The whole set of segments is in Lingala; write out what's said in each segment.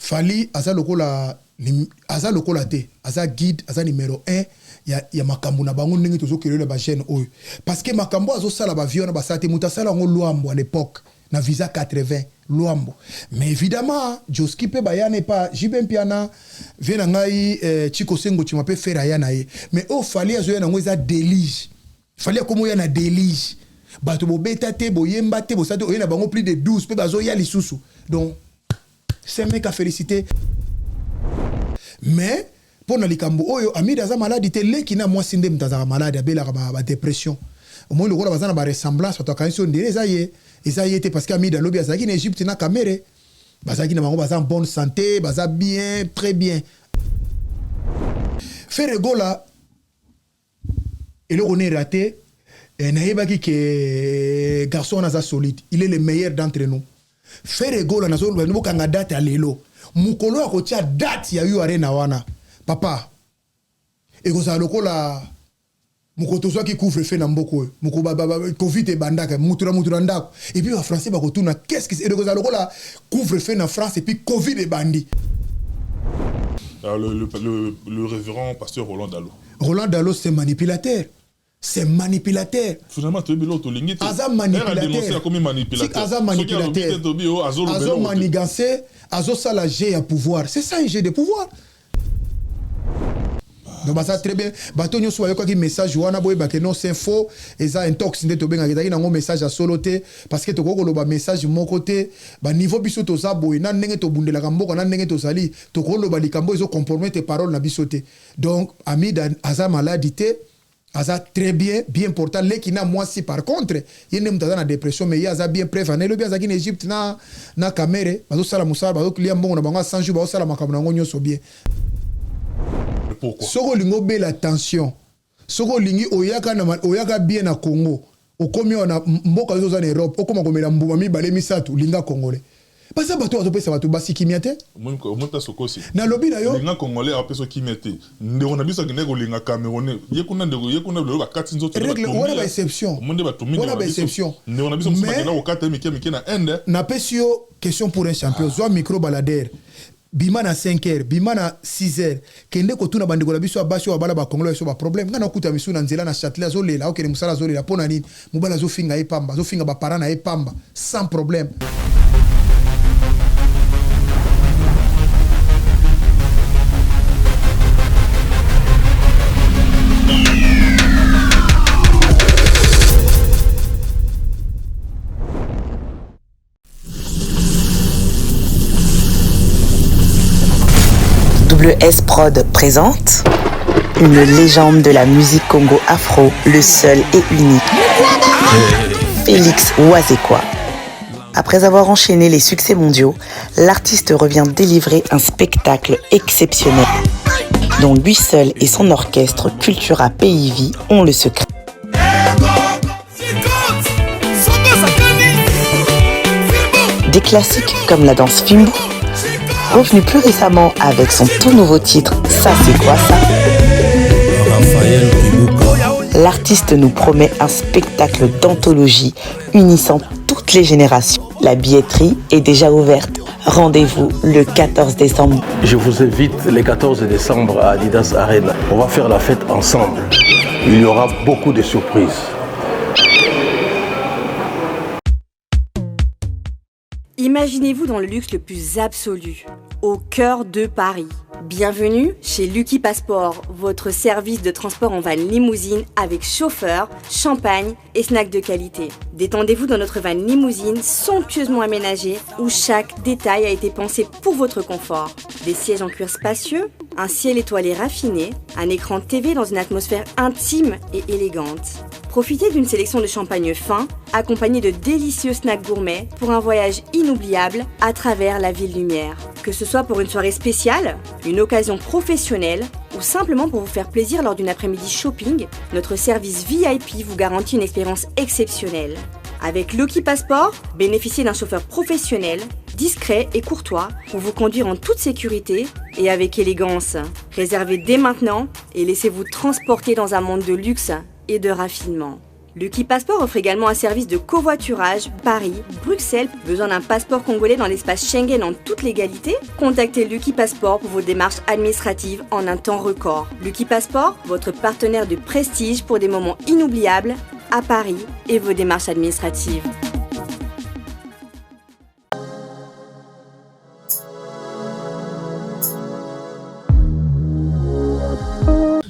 Fali aza lokola te aza guide aza numéro 1 ya makambo na bango ndenge tozokelela ba jeune oyo parce que makambo azosala ba vieux na basate muta sala ngo Luambo à l'époque na visa 80 Luambo mais évidemment Joski pe bayane pas Jibem Piana vient ngai Chiko Sengo tu m'appelles faire ayana ye mais au Fali azo yana ngo za délige Fali akomo yana délige bato bo beta te bo yemba te bo sate oyena bango plus de 12 pe bazo ya lisusu donc c'est mec à féliciter mais pour na likambo oyo Amid aza malade te leki na moi sinde mtazaka malade abela ba dépression au moins le gros bazana ba ressemblance to kanisi on dirait ezaye te parce que Amid lobi azaki na Égypte na Cameroun bazaki na bango baza en bonne santé baza bien très bien Ferregola et le on est raté et naïbaki que garçon naza solide il est le meilleur d'entre nous Ferregola nazo lo no kanga date à lelo mukolo akotia date ya yu arena wana papa ekozala lokola mukoto qui couvre fait na mboko muko covid e bandaka mutura ndako et puis les français ba kotuna qu'est-ce que c'est ekozala lokola couvre fait na France et puis covid e bandi. Alors le révérend pasteur Roland Dalo c'est manipulateur. C'est manipulateur. Finalement, tu es manipulateur. Aza manipulateur. Aza manipulateur. Azo manigancé, azo salagé à pouvoir. C'est ça un jeu de pouvoir. Donc ça très bien. Bato nyo soya quoi qui message wana boy ba que non c'est faux et ça intox ndé to benga kitaki na ngo message à soloté parce que to ko ba message mon côté ba niveau biso to za boy na ndenge to bundela ka mboka na ndenge to sali to ko lo ba likambo izo compromettre parole na bisoté. Donc Amid aza maladité aza très bien portant lekina moi si par contre il ne mutaza na dépression mais il aza bien prévenu le bien aza ki en Égypte na Cameroun bazo sala musala bazo kliya mbongo na bango 100 jours bazo sala makambo na ngo nyoso bien. Pourquoi soko lingo bela tension soko lingi oyaka bien na Congo okomi na mboka zo za na Europe okoma komela mbuma mibale misatu linga congolais parce que bato azopesa bato basi kimiate monta sokosi na lobi na yo linga congolais apeso kimiate ndeko na biso kine ko linga camerounais yekuna lo ba kati nzoto règle wala ba exception wala ba exception ndeko na biso makina ko kata miki na ende na pesio question pour un champion zo micro baladeur bima na 5h bima na 6h kende ko tuna bandeko la biso abashi wa bala ba congolais so ba problème ngana kuta misu na nzela na Châtelet zo lela okene musala zo lela pona nini mubala zo finga epamba zo finga ba parana epamba sans problème. S Prod présente une légende de la musique Congo afro, le seul et unique, Félix Ouazekwa. Après avoir enchaîné les succès mondiaux, l'artiste revient délivrer un spectacle exceptionnel dont lui seul et son orchestre Cultura PIV ont le secret. Des classiques comme la danse Fimbu, revenu plus récemment avec son tout nouveau titre Ça c'est quoi ça? L'artiste nous promet un spectacle d'anthologie unissant toutes les générations. La billetterie est déjà ouverte. Rendez-vous le 14 décembre. Je vous invite le 14 décembre à Adidas Arena. On va faire la fête ensemble. Il y aura beaucoup de surprises. Imaginez-vous dans le luxe le plus absolu, au cœur de Paris. Bienvenue chez Lucky Passport, votre service de transport en van limousine avec chauffeur, champagne et snacks de qualité. Détendez-vous dans notre van limousine somptueusement aménagée où chaque détail a été pensé pour votre confort. Des sièges en cuir spacieux, un ciel étoilé raffiné, un écran TV dans une atmosphère intime et élégante. Profitez d'une sélection de champagne fin, accompagné de délicieux snacks gourmets pour un voyage inoubliable à travers la ville lumière. Que ce soit pour une soirée spéciale, une occasion professionnelle ou simplement pour vous faire plaisir lors d'une après-midi shopping, notre service VIP vous garantit une expérience exceptionnelle. Avec Lucky Passport, bénéficiez d'un chauffeur professionnel, discret et courtois pour vous conduire en toute sécurité et avec élégance. Réservez dès maintenant et laissez-vous transporter dans un monde de luxe et de raffinement. Lucky Passport offre également un service de covoiturage Paris, Bruxelles. Besoin d'un passeport congolais dans l'espace Schengen en toute légalité? Contactez Lucky Passport pour vos démarches administratives en un temps record. Lucky Passport, votre partenaire de prestige pour des moments inoubliables à Paris et vos démarches administratives.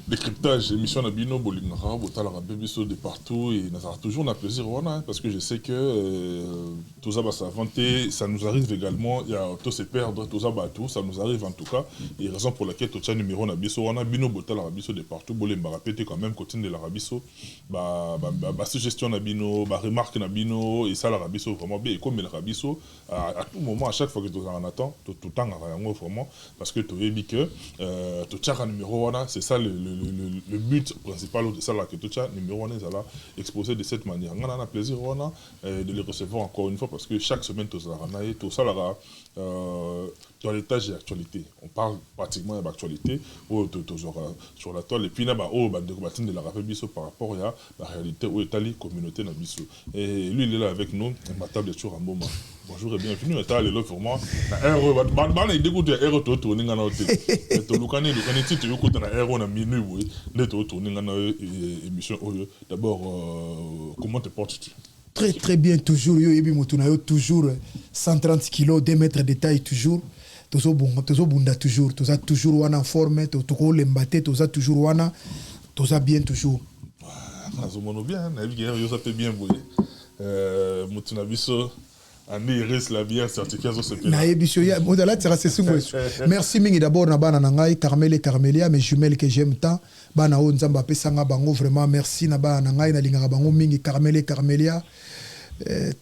Décryptage, émission Nabino, Bolingara, Botala Bébiso de partout et nous avons toujours un plaisir parce que je sais que tout ça va s'inventer, ça nous arrive également, il y a tout se perdre, tout ça bateau, ça nous arrive en tout cas, et raison pour laquelle tout ça numéro Nabiso, on a Bino Botala Rabiso de partout, Bolé Mbarapété quand même, côté de la Rabiso, suggestion Nabino, remarque Nabino, et ça la Rabiso vraiment bien, et comme le Rabiso, à tout moment, à chaque fois que tu en attends, tout le temps, vraiment, parce que tu veux dire que tout ça numéro, c'est ça le but principal de ça là que tout ça numéro 1 est là exposé de cette manière. On a un plaisir de les recevoir encore une fois parce que chaque semaine tout ça là dans l'étage d'actualité. On parle pratiquement d'actualité sur la toile et puis là de la rappel biso par rapport à la réalité où est allée communauté na biso. Et lui il est là avec nous, imbattable de toujours un moment. Bonjour et bienvenue. Est allé là vraiment. Na il dégoûte héros to tourner ngana hotel. To lukane ti to yokuta na héros na minuit oui. Ne to tourner ngana émission oyo. D'abord comment te portes-tu? Très très bien toujours yo yebi motuna yo toujours 130 kg 2 mètres de taille toujours. Tozo bunda toujours, toza toujours wana en forme, toko lembate, toza toujours wana, toza bien toujours. Azomono bien, na vie yo ça peut bien boyer. Motuna biso Andi Iris la bière certifiée au CP. Na ebiso ya modala tira c'est sungwe. Merci mingi d'abord na bana ngai Carmel et Carmelia mes jumelles que j'aime tant. Bana o nzamba pesanga bango vraiment merci na bana ngai na lingaka bango mingi Carmel et Carmelia.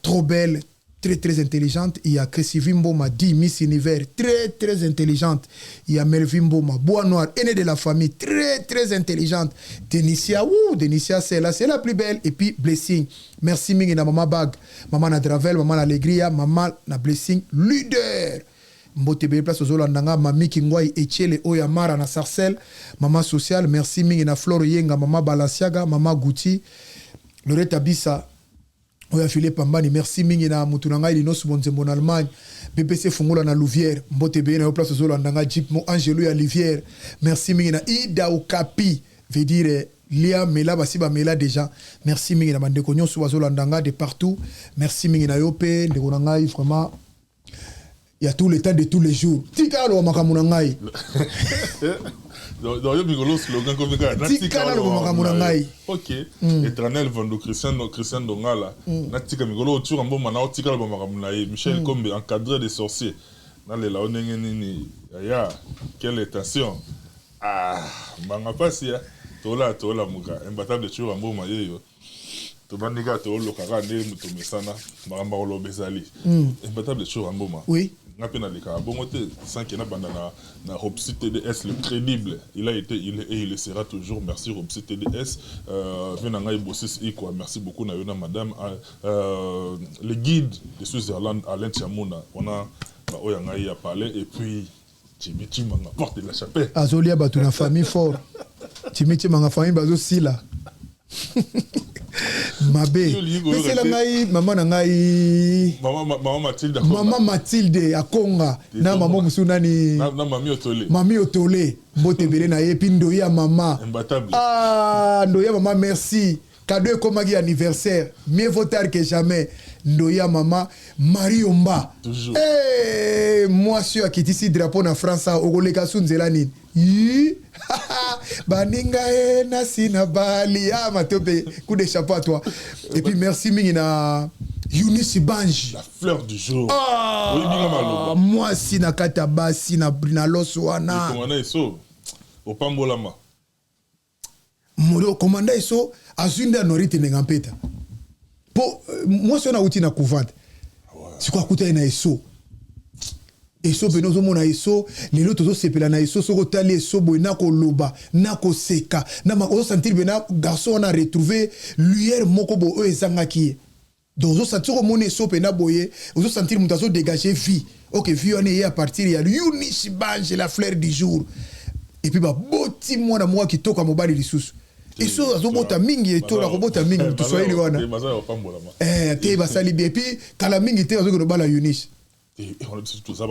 Trop belle, très très intelligente. Il y a Chrissy Vimboma, dit Miss Univers, très très intelligente. Il y a Melvin Boma, Bois Noir, aînée de la famille, très très intelligente. Denicia, Denicia c'est la plus belle. Et puis Blessing, merci mingi na Maman Bag, Maman na Dravel, Maman na Alegria, Maman na Blessing, leader. Mbote be place aux Olandanga, Mami Kingwai, Etiele Oyamara na Sarcelles, Maman Sociale, merci mingi na Flore Yenga, Maman Balanciaga, Maman Gouti, Loretta Bissa. Oya Philippe Pambani, merci mingi na mutunanga ili nosu bonzembo na Allemagne. BBC Fungola na Louvière, Mbote be na place aux Olandanga, Jeep Mo Angelo ya Livière. Merci mingi na Ida Okapi, veut dire Lia Mela Basiba Mela déjà. Merci mingi na bandeko nyonso Olandanga de partout. Merci mingi na Yope, ndeko na ngai vraiment. Il y a tout le temps de tous les jours. Tika lo makamuna ngai. Donc il y a un slogan comme ça. Ok. Éternel Vando Christian Dongala. Natika migolo tu rambo mana tika lo makamuna Michel Kombe encadré des sorciers. Dans les laonenge nini. Ya quelle attention. Ah, manga pasia. Tola muka. Imbattable de tu rambo mayeyo. Tobandika to lokaka ne mutomesana. Maramba lo bezali. Imbattable de tu rambo ma. Oui. Sans qu'il y ait na Robsi TDS, le crédible, il a été, il le sera toujours. Merci Robsi TDS. Merci beaucoup madame. Le guide de Switzerland, Alain Tiamouna, on a parlé et puis Timiti m'a porté la chapelle. Azolia batu na famille fort. Timiti m'a famille bazo sila. Mabe c'est la ngai maman na ngai maman Mathilde akonga na maman musunani na mami otole mbote bele na ye pindo ya maman imbattable. Ndoya maman merci cadeau comme anniversaire mieux vaut tard que jamais. Ndoya maman Marie Omba toujours moi sur qui ici drapeau na France ogoleka sunzela nini baninga na sina bali matope coup de chapeau à toi et puis merci mingi na Eunice Banji la fleur du jour moi si na kata basi na brina loswana commanda eso opambolama modo commanda eso azunda norite nengampeta po moi si on a outi na couvade c'est quoi kuta na eso eso benozo mona eso lelo tozo sepela na eso soko tali eso boy nako loba nako seka na ma ozo sentir bena garçon on a retrouvé lueur moko bo o ezanga ki donc ozo sentir ko mona eso pena boye ozo sentir mutazo dégager vie OK vie on est à partir ya Eunice Banji la fleur du jour et puis ba boti mwana moi qui toka mobali lisusu Et ça, azobota mingi et tout la robota mingi tout soit wana. Te basali bien puis kala mingi te azokono bala Yunis. tout ça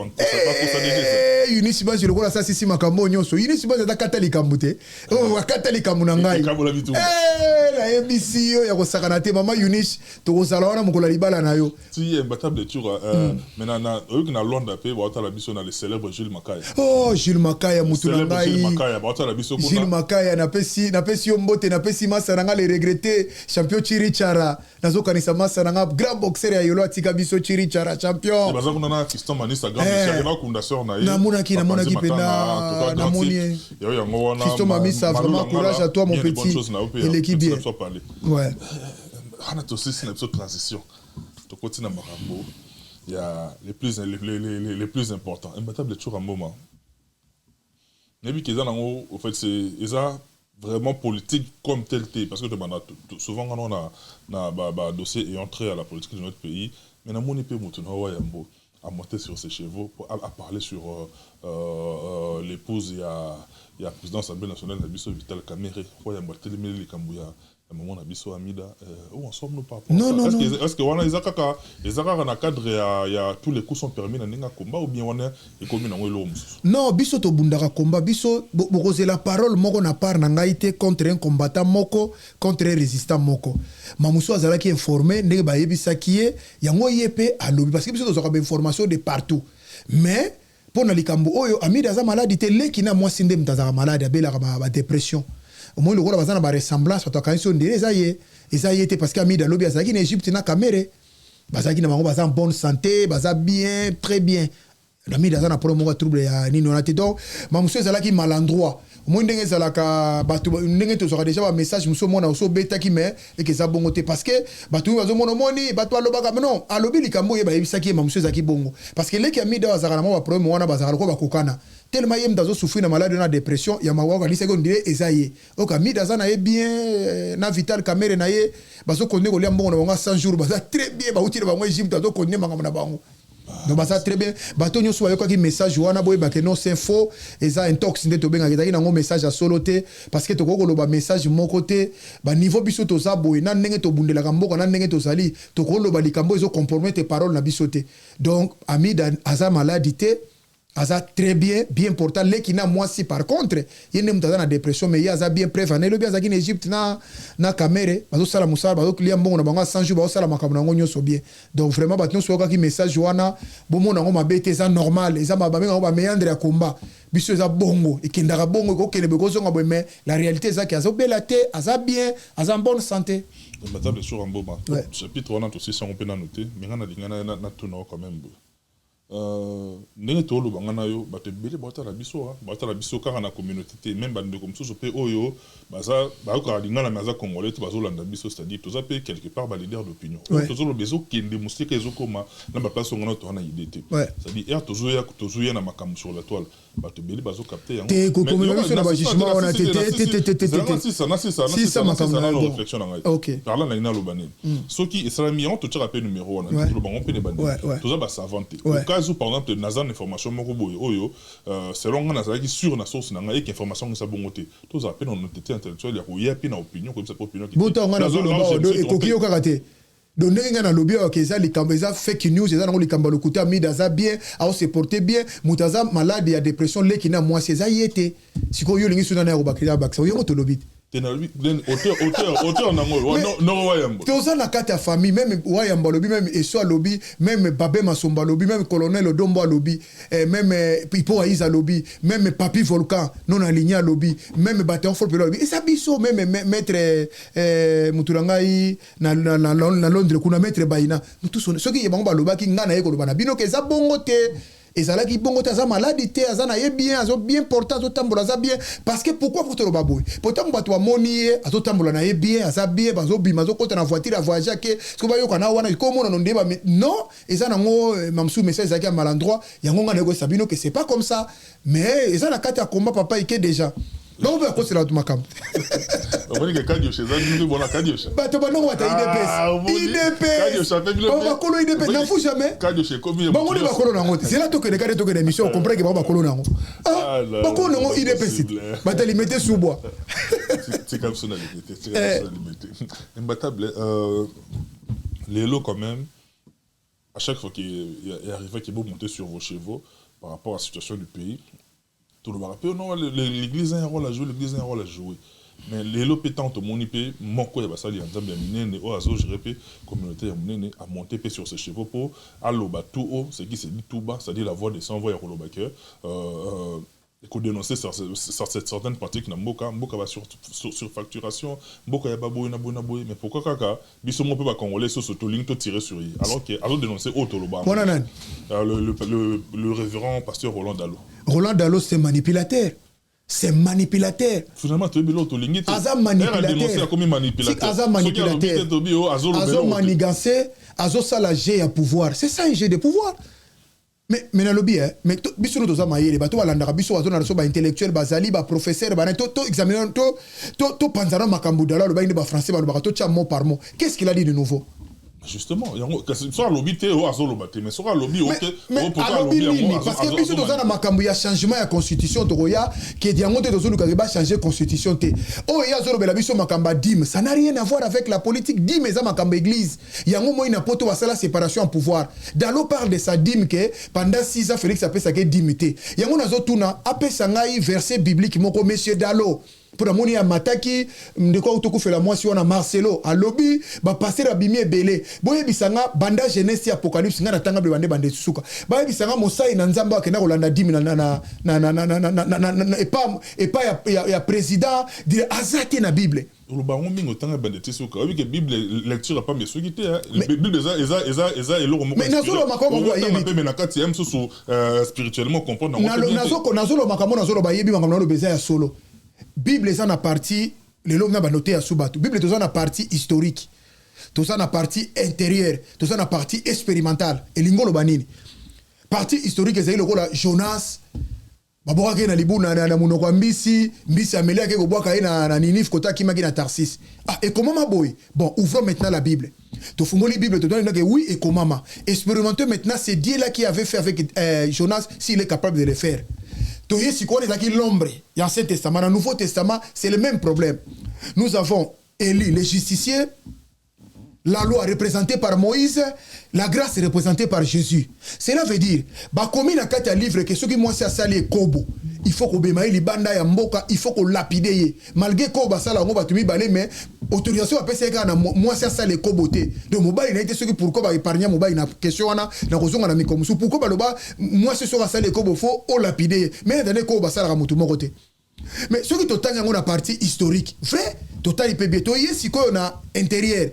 Yunis ba jelo kola ça sisi makambo nyonso. Yunis ba za katali kambute. Oh katali kamuna ngai. La ABC yo ya kosakana te mama Yunis to kosala wana mukola libala na yo. Si imbattable tour maintenant na Londres pe ba la biso na le célèbre Jules Makaya. Oh Jules Makaya mutuna ngai. Jules Makaya ba la biso kuna. Jules Makaya na pesi yo mbote na pesi masa nga le regretter champion Chirichara. Nazo kanisa masa nga grand boxer ya yolo atika biso Chirichara champion. Na Fiston Manisa grand monsieur na kundaseur na ye. Na monaki pena na moni. Fiston Manisa vraiment courage à toi mon petit. Et l'équipe bien. Ouais. On a aussi une épisode transition. To continue na makambo. Il y a les plus importants. Imbattable toujours un moment. Nebi keza nango au fait c'est ça vraiment politique comme tel parce que souvent quand on a dossier et entré à la politique de notre pays mais na moni pe mutu na wa yambo à monter sur ses chevaux à parler sur l'épouse il y a président de l'Assemblée nationale Nabiso Vital Kamere wa yambo telemeli likambuya moment Nabiso Amida où ensemble nous pas non est-ce que wana izaka na cadre il y a tous les coups sont permis na ninga combat ou bien wana et comme na ngelo non biso to bundaka combat biso bokoze la parole moko na part na ngaite contre un combattant moko contre un résistant moko mamuso azala qui informé ndenge ba yebisa kié yango yepe alobi parce que biso to zoka information de partout mais pour na likambo oyo Amida za malade te leki na mwasi nde mtazaka malade abela ba dépression au moins le gros bazana ba ressemblance to kanisi on dire ezaye te parce que Amida lobi azaki na Égypte na Camere bazaki na bango baza en bonne santé baza bien très bien Amida za na problème mo trouble ya nini on a te donc mamuso ezalaki malandroit au moins ndenge ezalaka batu ndenge to sera déjà ba message muso mona oso betaki mais et que ça bongo te parce que batu bazo mona moni batu alobaka non alobi likambo ye ba yebisaki mamuso ezaki bongo parce que leki Amida azaka na mo ba problème wana bazaka ko bakokana tellement yem dazo souffrir na maladie na dépression ya mawa lisa ko ndire ezaye oka Amida za na ye bien na Vital Kamere na ye bazo konne ko lia mbongo na bango 100 jours baza très bien ba utile bango Egypte dazo konne mangama na bango donc ça très bien bato nyoso ayo ki message wana boy ba que non c'est faux et ça intox ndé to benga ki na ngo message à soloté parce que to ko loba message mon côté ba niveau biso to za boy na ndenge to bundela ka mboko na ndenge to zali to ko loba likambo ezo compromettre parole na bisoté donc Amida aza maladie aza très bien portant lekina moi si par contre yene mutaza na dépression mais yaza bien prévenu le bien azaki en Égypte na Camere bazo sala musala bazo client mbongo na bango 100 jours bazo sala makambo na ngonyo so bien donc vraiment batno so ka message wana bomo na ngo mabete ça normal eza mabenga ngo ba meandre ya combat biso eza bongo ekendaka bongo ko kene bekozo ngo mais la réalité eza ki azo belate aza bien aza en bonne santé imbattable sur un beau chapitre wana to si on peut noter mais ngana lingana na tuno quand même ndenge to lobanga na yo bato ebele batala biso kaka na communauté te même bandeko mosusu mpe oyo bayoka lingana me aza congolais te bazolanda biso c'est-à-dire toza mpe quelque part baleader d'opinion tozoloba ezokende mosika ezokoma na baplace ongana toza na idée te c'est-à-dire ere tozoya na makambo sur la toile bato ebele bazokapte yango réflexion na ngai parla na ina aloba nini soki esalami yango totyaka mpe numéro wana tolobango mpe ne bandi toza basavante par exemple naza information moko boye oyo selon nga nazalaki sur na source na ngai eke information ngisa bongo te tozala pe na honnêteté intellectuelle ya koya pe na opinion koyebisa pe opinion bota nga nazoloba ekoki yokaka te donc ndenge nga na lobi oyo eza likambo eza fake news eza nango likambo lokuta Amida aza bien aose porter bien moto aza malade ya dépression leki na mwasi eza ye te sikoyo olingi suna na ya kobakisa bakisa oyango tolobi te auteur nango no wayamba toza na kati ya famille même wayamba lobi même eso lobi même Babé Masomba lobi même colonel Odombo lobi même Pipo Aiza lobi même Papi Volcan non aligné lobi même Bataillon Fort lobi et ça biso même maître Mutulangai na Londres kuna maître Baina tous ceux qui bango balobaki ngana yeko lobana bino ke za bongo te ezalaki bongo ta za maladie te aza na ye bien azo bien portant azo tambola aza bien parce que pourquoi faut te loba boy pourtant bato amoni ye azo tambola na ye bien aza bien bazo bima azo kota na voiture a voyager ke ce ba yo kana wana ko mona no ndeba non eza nango mamsu message zaki à malandroit yango ngana ko sabino que c'est pas comme ça mais eza na kati ya combat papa ike déjà non on va cause la makam on va que kadio chez ça bon la kadio bato ba non wata IDP kadio ça fait on va kolo IDP na fou jamais kadio chez combien bon on va kolo nango c'est là to que de émission on comprend que ba kolo nango ba kolo nango IDP site ba te limiter sous bois C'est comme ça, la liberté. Imbattable. Les lots, quand même, à chaque fois qu'il arrive qu'il faut monter sur vos chevaux par rapport à la situation du pays, tout le monde rappelle, non, l'église a un rôle à jouer, l'église a un rôle à jouer. Mais les lots pétants, tout le monde peut, mon quoi, ça, il y a un minene, au azo, je répète, communauté à monter sur ses chevaux pour aller tout haut, c'est qui s'est dit tout bas, c'est-à-dire la voix des sans voix et Rolobaker. Et qu'on dénoncer certaines pratiques na mboka va sur facturation mboka ya baboy na boy mais pourquoi kaka biso mo pe ba congolais so to ligne to tirer sur lui alors dénoncer autoloba le révérend pasteur Roland Dalo c'est manipulateur. C'est manipulateur. Finalement, tu es l'autre ligne. Aza manipulateur. Aza manipulateur. Azo manigancé, azo salagé à pouvoir. C'est ça un jeu de pouvoir. Mais dans le bien, mais biso no toza mayele ba to balanda biso azo na so ba intellectuel bazali ba professeur ba to examiner to panzana makambu dala le ba inde ba français ba to cha mot par mot. Qu'est-ce qu'il a dit de nouveau? Justement, soit lobby te ou azo lobate mais soit lobby mais parce que biso toza na makambu ya changement ya constitution to ya que diango te tozo luka ba changer constitution te. Oh ya zo lobela biso makamba dim, ça n'a rien à voir avec la politique. Dim eza makamba église. Yango mo ina poto wa la séparation en pouvoir. Dalo parle de sa dim que pendant 6 ans Félix appelle ça que dimité. Yango nazo tuna apesa ngai verset biblique moko monsieur Dalo. Pour la moni ya mataki ndeko autoku fela mwasi wana Marcelo a lobby ba passer abimi ebele boye bisanga banda jeunesse apocalypse ngana tanga bande suka ba bisanga mosai na nzamba akena kolanda 10 et pas ya président dire azati na bible le baron mingo tanga bande suka oui que bible lecture pas mais soki te bible eza eloko moko mais nazolo makomo boye mais na kati ya msusu spirituellement comprendre nazolo makomo nazolo bayebi makomo no beza ya solo Bible est en partie, les lots n'ont pas noté à Soubatu. Bible est en partie historique, tout ça en partie intérieure, tout ça en partie expérimentale. Et l'ingolo banini. Partie historique, c'est le rôle Jonas. Baboka ke na libu na munoko mbisi amelia ke boka na Ninive kota ki maki na Tarsis. Ah et comment ma boy? Bon, ouvrons maintenant la Bible. Tu fungoli Bible te donne que oui et comment ma. Expérimentez maintenant c'est Dieu là qui avait fait avec Jonas s'il est capable de le faire. Si on est l'ombre, il y a l'Ancien Testament, dans le Nouveau Testament, c'est le même problème. Nous avons Élie, le justicier, la loi représentée par Moïse, la grâce représentée par Jésus. Cela veut dire, comme il y a un livre que ceux qui m'ont sali Kobo, il faut qu'on bémaille les banda ya mboka, il faut qu'on lapide. Malgré Koba sala on va tout balé mais autorisation à PC na moi sali Kobo te. Donc mobile il a été ceux qui pourquoi ba épargner mobile na question na kozonga na mikomusu pourquoi ba loba moi ce sera sali Kobo faut au lapide. Mais dans les Koba sala mutu moko te. Mais ceux qui total yango na partie historique, vrai, total il peut bien to yesi ko na intérieur.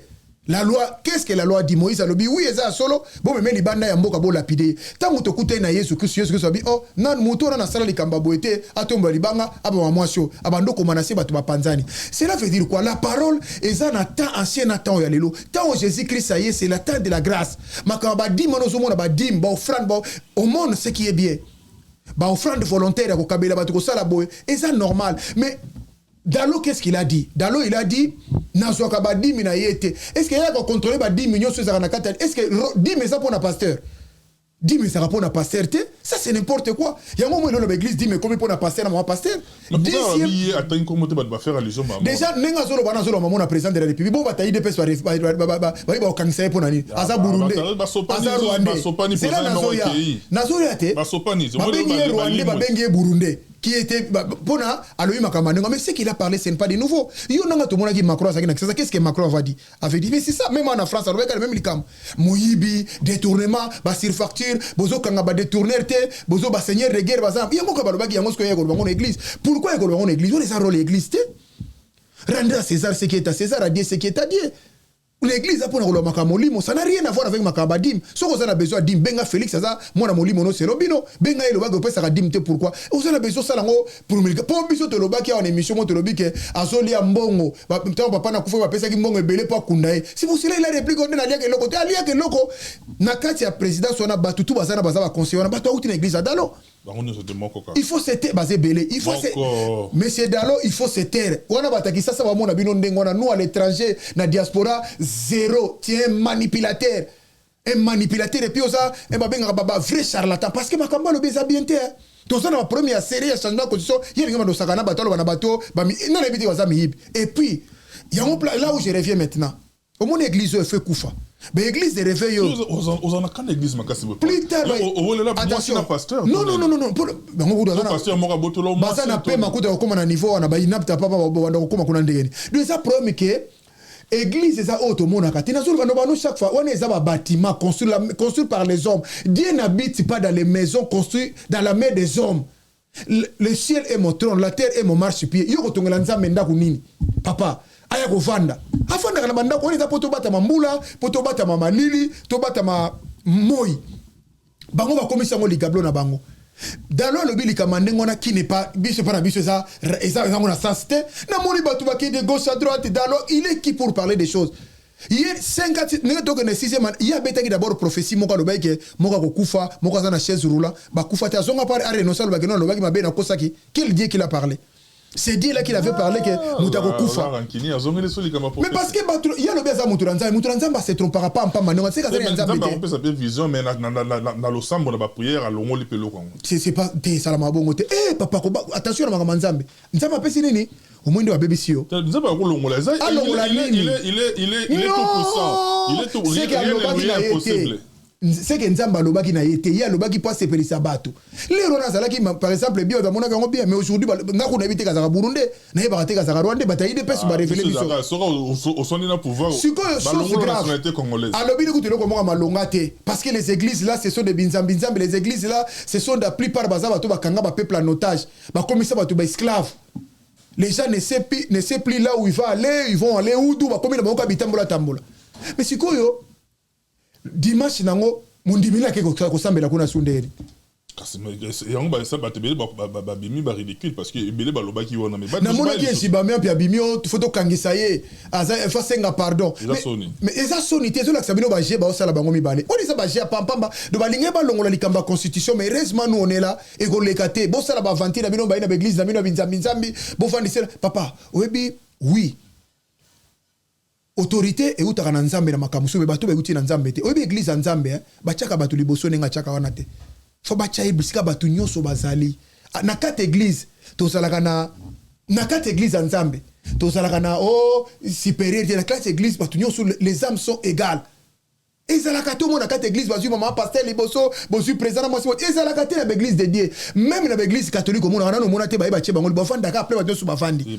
La loi, qu'est-ce que la loi dit? Moïse a dit oui, ça solo. Bon, mais les bandes ya mboka bo lapide. Tant que tu écoutes na Yesu Christ a dit oh, nan muto na sala likamba boete, atomba libanga, aba mwasio, abando komanase batu ba panzani. Cela veut dire quoi? La parole est un temps ancien temps ya lelo. Tant Jésus Christ a c'est la temps de la grâce. Makamba dim manozo mona ba dim, ba offrande ba au monde ce qui est bien. Ba offrande volontaire ko kabela batu ko sala boy, et ça normal. Mais Dalo, qu'est-ce qu'il a dit? Dalo, il a dit, Nazoka ba 10 mina yete. Est-ce qu'il y a contrôlé ba 10 millions sur Zaranakata? Est-ce que 10 mais ça pour un pasteur? 10 mais ça pour un pasteur, ça c'est n'importe quoi. Il y a un moment où l'église dit mais comment pour un pasteur, un pasteur? Déjà, nenga zolo bana zolo maman président de la République. Bon bataille de pèse ba au kanisa pour nani. Aza Burundi. Aza Rwandais. C'est là Nazoya. Nazoya te. Ba bengi Rwandais, ba bengi Burundi. Qui était Bona Aloï Makamane. Mais ce qu'il a parlé, ce n'est pas de nouveau. Il y a tout le monde qui Macron, qu'est-ce que Macron va dire? Avait dit, mais c'est ça, même en France, on regarde même les cam. Moyibi, détournement, surfacture, bozo kanga ba détourner te, bozo ba seigneur de guerre, bazam. Il y a beaucoup de baloba qui a mosquée en église. Pourquoi il y a en église? On est en rôle église te. Rendre à César ce qui est à César, à Dieu ce qui est à Dieu. L'église a pour le makamolimo, ça n'a rien à voir avec makabadim. Si vous avez besoin dim, benga Félix, ça, moi na molimo no c'est lobino, benga et le bag peut ça dim te pourquoi? Vous avez besoin ça lango pour me pour biso te loba qui a en émission mo te lobi que azoli ya mbongo, ba papa na kufa ba pesa ki mbongo ebele pa kundae. Si vous cela il a réplique on na lia ke loko, te alia ke loko na kati ya président sona batutu bazana bazaba conseiller na batu outi na église adalo. Il faut se taire, basé belé. Il faut se Monsieur Dalo, il faut se taire. On a bataki ça va mon abino ndengona nous à l'étranger, na diaspora zéro. Tiens manipulateur. Un manipulateur et puis ça, un babeng baba vrai charlatan parce que makamba le beza bien terre. Tout ça, dans la première série, il y a changement de constitution. Il y a des sakana, bateau, bateau, non, les vidéos, et puis, il y a un plan, là où je reviens maintenant. Au moins, l'église fait Koufa. Mais l'église de réveil. Vous en avez qu'une église, ma casse. Plus tard, attention. Pasteur. Non. Pasteur, moi, Botolo, moi, ça n'a pas ma coûte comme un niveau, on a pas inapte à pas comme un dégaine. Donc, ça, problème que l'église, c'est autre monde à Katina. Chaque fois, on est un bâtiment construit par les hommes. Dieu n'habite pas dans les maisons construites dans la main des hommes. Le ciel est mon trône, la terre est mon marchepied. Yo ko tongelanza menda kunini. Papa, aya ko vanda. Afanda kana banda ko eza poto bata mambula, poto bata malili, to bata moi. Bango ba komisa ngo ligablo na bango. Dalo lobi likamande ngona qui n'est pas biso para biso ça ngona sensité. Na moni batu ba qui de gauche à droite dalo, il est qui pour parler des choses. Hier 50 ne to que ne 6e il y a beta qui d'abord prophétie moka loba ke moka ko kufa moka za na chaise roula ba kufa ta zonga par are no salo ba ke no loba ki mabe na kosaki quel Dieu qu'il a parlé. C'est Dieu là qu'il avait parlé que Moutako Koufa. Mais parce que il y a le bien à Mouturanza se trompera pas en pas maintenant. C'est quand on peut s'appeler vision, mais dans le sang, on a prière à l'ongo lipelo. C'est pas des salamabongo. Eh papa, attention à ma manzambe. Nzamba pesi nini? Au moins de la bébé-sio. Nzamba ko longo la. Il est tout puissant. Il est tout rien n'est impossible. C'est que Nzamba lobaki na yete ya lobaki passe per sabato les rona zala qui par exemple bien da mona bien mais aujourd'hui nga ko na bité ka za Burundi na ba te ka za Rwanda bataille de pèse ba révéler biso au son na pouvoir balongo la nationalité congolaise alobi ni kutelo ko mo malonga te parce que les églises là ce sont des binzambi les églises là ce sont la plupart baza bato bakanga ba peuple en otage ba komisa bato ba esclaves. Les gens ne savent plus là où ils vont aller, ils vont aller où d'où ba komina ba ko bitambola tambola mais sikoyo dimanche nango mundimina ke ko sambela kuna sunderi kasi yango ba ça ba tebele ba bimi ba ridicule parce que ebele ba lobaki wana mais ba na mona ki nsibamia pia bimio photo kangisa ye aza fa senga pardon mais eza soni te zo la sabino ba je ba osala bango mibale on eza ba je pampamba do ba linge ba longola likamba constitution mais heureusement nous on est là et ko lekate bo sala ba vantir na bino ba ina ba église na bino binzambi bo fandisela papa oyebi oui autorité et utaka na nzambe na makamusu be bato be uti na nzambe te oyebi église nzambe ba chaka bato liboso nenga chaka wana te fo ba chaye bisika bato nyonso bazali na kate église to salaka na kate église nzambe to salaka na supérieur de la classe église bato nyonso les âmes sont égales ezalaka tout monde na kate église bazui maman pasteur liboso bozu président na mwasi ezalaka te na église de Dieu même na église catholique au monde na mona te ba che bango bafanda ka après bato su bafandi mais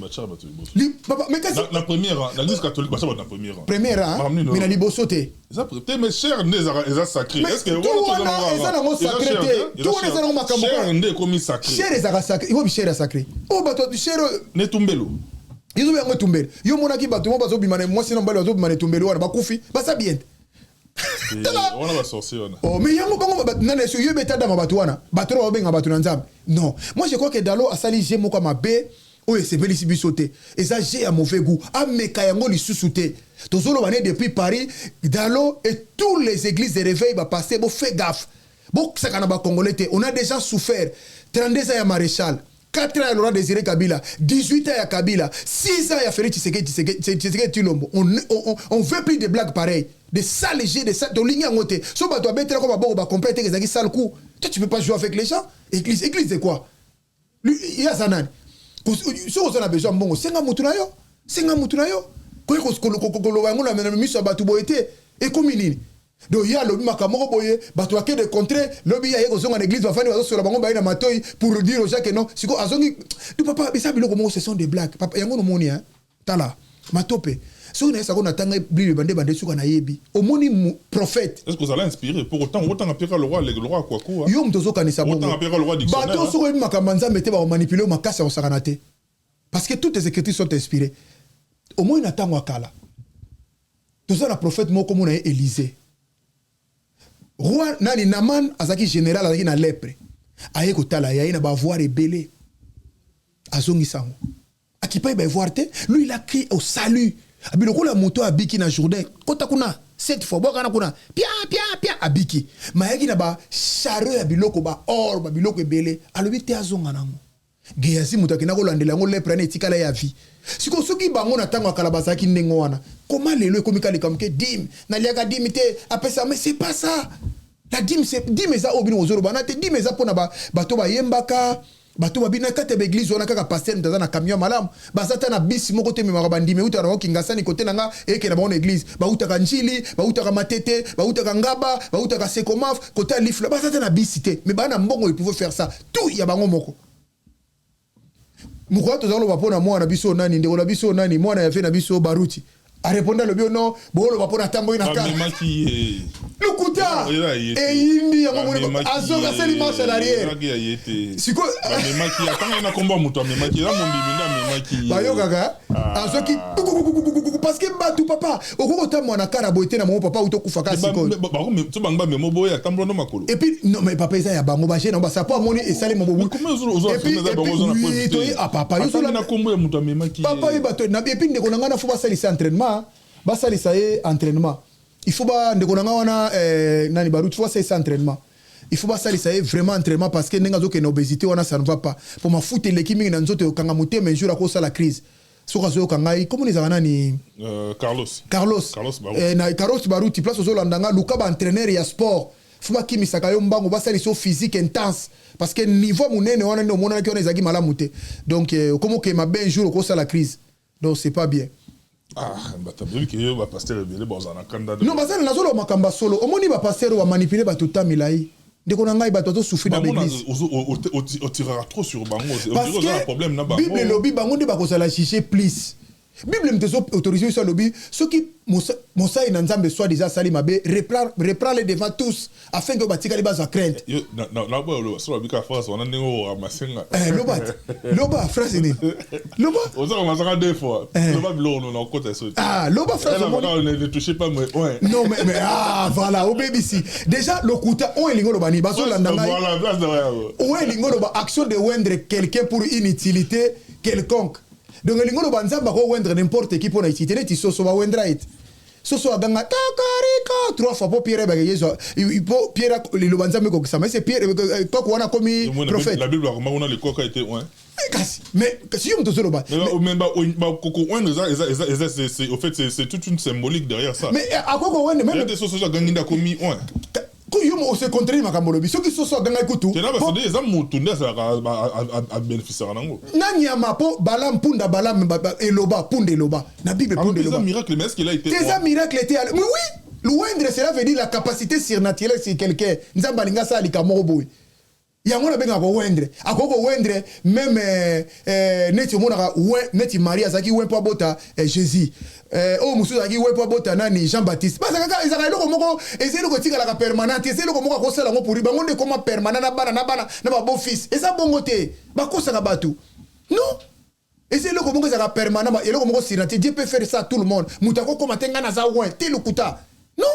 la première la église catholique bacha na première mais na liboso te ça peut mais cher ndé eza sacré est-ce que eza na sacré te tout eza na makambo cher ndé comme sacré cher eza sacré il faut cher sacré bato cher ne tumbelo ils ont tumbelo yo mona ki bato mo bazo bimane mwasi na mbali bazo bimane tumbelo wana bakufi basa bien on va sortir mais yango bango nane so yo beta dama bato wana bato ro benga bato na nzambe non moi je crois que Dalo asali je moko mabe oye c'est beli sibisote et ça j'ai à mauvais goût ameka yango lisusu te tozolo bané depuis Paris Dalo et toutes les églises de réveil ba passer bo fait gaffe bo sakana ba congolais te on a déjà souffert 32 ans ya maréchal 4 ans à Laurent Désiré Kabila, 18 ans à Kabila, 6 ans à Félix Tshisekedi Tshilombo. On veut plus de blagues pareilles. Des salles légers, des salles de ligne à monter. Si on va mettre comme on va compléter les salles coup. Tu peux pas jouer avec les gens. Église c'est quoi? Il y a Zanan. Si on a besoin, bon, c'est un moutunayo. C'est un moutunayo. Quand on a mis sur Batou Boété, et comme il donc il y a le makamoko boye bato ake de contrer lobby ya yeko zonga l'église va fani sur la bango ba ina matoi pour dire aux gens que non siko azongi du papa bisa biloko mo ce sont des blagues papa yango no moni hein tala matope so na ça qu'on attend bli bande suka na yebi au moni prophète est-ce que ça l'a inspiré pour autant appeler le roi quoi quoi yo mtozo kanisa bongo autant appeler le roi dictionnaire bato so ko makamanza mete ba manipuler makasa o sakanate parce que toutes les écritures sont inspirées au moins attend wakala tout ça la prophète moko mona Élisée roi nani Naman azaki général azaki na lèpre aye kotala ya ina ba voir ebele azongi sango akipa ba voir te lui il a crié au salut abiloko la moto abiki na Jourdain kota kuna 7 fois boka na kuna pia abiki mayaki na ba chariot ya biloko ba or ba biloko ebele alobi te azonga nango Géasi mutaki na kolandela ngo lèpre na etikala ya vie siko soki bango na tango akala bazaki ndengo wana comment lelo ekomika likamke dim na liaka dim te apesa mais c'est pas ça La dîme c'est dîme eza obino ozolo bana te dîme eza pona bato ba yembaka bato babina kate ba église wana kaka pasteur ndaza na camion malam bazata na bis moko te memaka bandime uta na kingasani côté nanga eke na ba église ba utaka njili ba utaka matete ba utaka ngaba ba utaka sekomaf côté lifla bazata na bis te mais bana mbongo ils pouvaient faire ça tout ya bango moko mukwa tozalo bapona mwana biso nani ndeko na biso nani mwana ya fe na biso baruti a répondre le bio non bolo bapona tambo ina ka Lukuta et indi ya mwana azoka seli marche à l'arrière siko mais maki atanga na komba muto mais maki la mondimina mais maki bayo kaka azoki parce que batu papa okoko ta mwana kara boité na mon papa uto kufaka siko ba mais to bangba mais moboya tamblo no makolo et puis non mais papa ça ya bango ba gêne ba ça pas moni et sali mobo comment ozo na bango zo na profiter ah papa yo so na kombo ya muto mais maki papa e bato na et puis ndeko nanga na fo ba sali entraînement ba sali ça entraînement il faut pas ndeko nanga wana nani baruti faut ça entraînement il faut pas ça vraiment entraînement parce que nenga zo que obésité wana ça ne va pas pour ma foutre l'équipe mingi na nzoto kanga moté mais jour à cause de la crise soka zo kanga comment les ana ni Carlos Baruti place zo landanga luka ba entraîneur ya sport faut pas kimi sakayo mbango ba ça physique intense parce que niveau munene wana no mona ki ona ezaki malamu te donc comment que ma ben jour à cause de la crise donc c'est pas bien. Ah, bah t'as vu que va pasteur rebelle bozana kanda. Non, bah ça nazolo makamba solo. Omoni ba pasteur wa manipuler ba tuta milai. Ndeko na ngai ba toto souffrir na l'église. On tirera trop sur bango, on tirera un problème na bango. Bible lobby bango de ba ko sala chicher please. Bible mtezo autorisé sur lobby ceux qui Mosa et Nanzambe soit déjà sali mabe reprend les devant tous afin que batika les bases à crainte. Na bo so bika France on a ngo ramasenga. Loba phrase ni. Loba. On a ramasenga deux fois. Loba bilo on côté ça. Ah, loba phrase on ne touchez pas moi. Non mais voilà, au BBC. Déjà le kuta on elingo loba ni baso landanga. Voilà, place de rien. On elingo loba action de wendre quelqu'un pour une utilité quelconque. Donc elingo loba nzamba ko wendre n'importe qui pour une utilité ti soso ba wendra it. Soso aganga takarika 3 fois pour Pierre bagayezo il faut Pierre le lobanzambe ko kisama c'est Pierre ko wana komi prophète la Bible comment on a le coq a été mais si on te solo ba mais koko c'est au fait c'est toute une symbolique derrière ça mais à quoi ko wende même des soso aganginda komi on se contraire makambo lobi soki soso aganga kutu c'est là parce que des hommes mutunde ça a bénéficier nango nanyama po balam punda balam eloba punda eloba na Bible punda eloba c'est un miracle mais est-ce qu'il a été c'est un miracle était mais oui l'ouendre cela veut dire la capacité surnaturelle sur quelqu'un nzamba linga sa likamoko boy yango na benga ko wendre akoko wendre même neti monaka neti Maria zaki wepo bota Jésus o musu zaki wepo bota nani Jean-Baptiste parce que ezaka eloko moko ezelo ko tika la permanente ezelo ko moko ko sala ngo pour bango nde koma permanent na bana na ba beau fils eza bongo te ba kosa ka batu non ezelo ko moko ezaka permanent ba eloko moko sirate Dieu peut faire ça à tout le monde mutako koma tenga na za wen te lukuta non.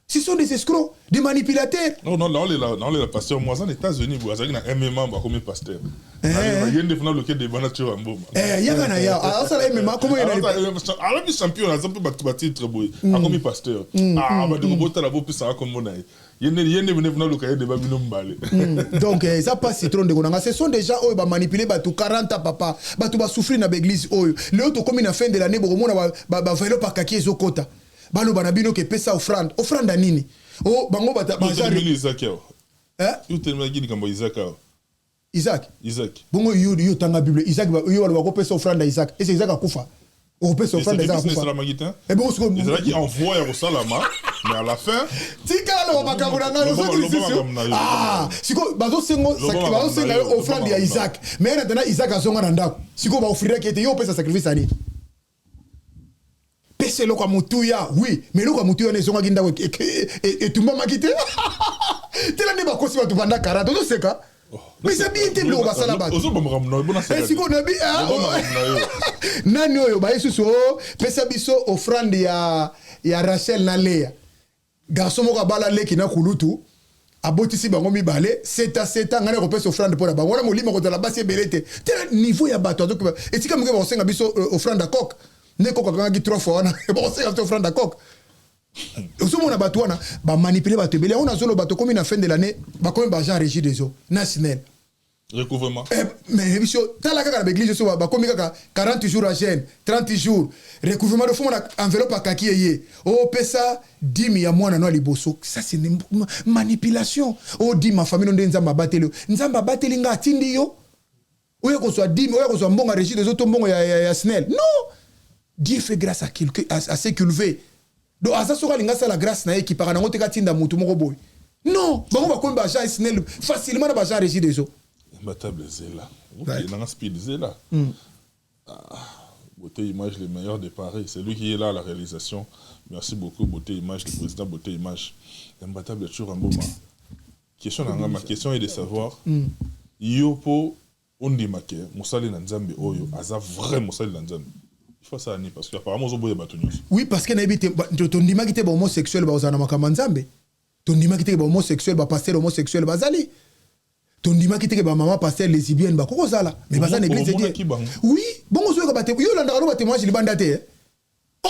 Ce sont des escrocs, des manipulateurs. Non, les pasteurs, moi, en États-Unis, vous avez un MMA comme pasteur. Il y a un défendant lequel des bananes en bombe. Il y a un MMA, comment il y a un champion, un peu battu très beau. Comme pasteur. Ah, mais de roboter la boue, ça comme mon aïe. Il y a un local de Babylon Balé. Donc, ça passe citron de Gonanga. Ce sont des gens qui ont manipulé 40 papa. Qui ont souffert dans l'église. L'autre, comme la fin de l'année, il va pas kaki et kota. Balo banabino ke pesa offrande nini oh bango bata bazari Isaac yo tellement gini kambo Isaac bongo yo tanga Bible Isaac yo wala ko pesa offrande Isaac et c'est Isaac akufa o pesa offrande Isaac akufa et bon ce que Isaac envoie au salama mais à la fin tika lo makabuna ngalo siko bazo sengo offrande ya Isaac mais na Isaac azonga na ndako siko ba offrir ke te yo pesa sacrifice ani pese loko mutuya oui mais loko mutuya ne zonga ginda et tout mama kité tela ne ba kosi ba tubanda karata to seka mais c'est bien te lo ba sala ba ozo bomra mno bona sala siko na bi nani oyo ba yesuso pesa biso offrande ya Rachel na Léa garçon moko bala leki na kulutu abotisi bango mibale seta ngana ko pesa offrande pour bango na molima ko tala basi belete tela niveau ya bato donc etika mke ba senga biso offrande à coq ne ko kanga 3 fois na bon c'est un offrande à coq Osumo na batu wana ba manipuler batu bele on a zolo batu comme na fin de l'année ba comme ba Jean Régis des eaux national Recouvrement. Mais biso tala kaka na église so ba komi kaka 40 jours à jeûne, 30 jours. Recouvrement de fond na enveloppe à kaki yé. Oh pesa 10 ya mwana no liboso. Ça c'est une manipulation. Oh dit ma famille non nzamba bateli. Nzamba bateli nga atindi yo. Oyo ko soit 10, oyo ko soit mbonga régime des autres mbonga ya SNEL. Non. Dieu fait grâce à quelqu'un à ce qu'il veut. Donc asa soka linga ça la grâce na qui par na ngote ka tinda mutu moko boy. Non, bango ba ko ba ja SNEL facilement na ba ja régime des autres. Imbattable Zela. Ok, dans un speed Zela. Beauté Image, les meilleurs des paris. C'est lui qui est là à la réalisation. Merci beaucoup, Beauté Image, le président Beauté Image. Imbattable toujours un bon moment. Ma question est de savoir, Yopo, on dit que Moussali Nanzambe Oyo, Aza vrai Moussali Nanzambe. Il faut ça, parce qu'apparemment, on a battu. Oui, parce que ton dima qui était homosexuel, Bazana Makamanzambe. Ton dima qui était homosexuel, pasteur homosexuel, Bazali. Ton dima qui te ba maman pasteur lesbienne ba koko zala mais ba za l'église dit oui bon on zo ka baté yo landa ka témoignage libanda te oh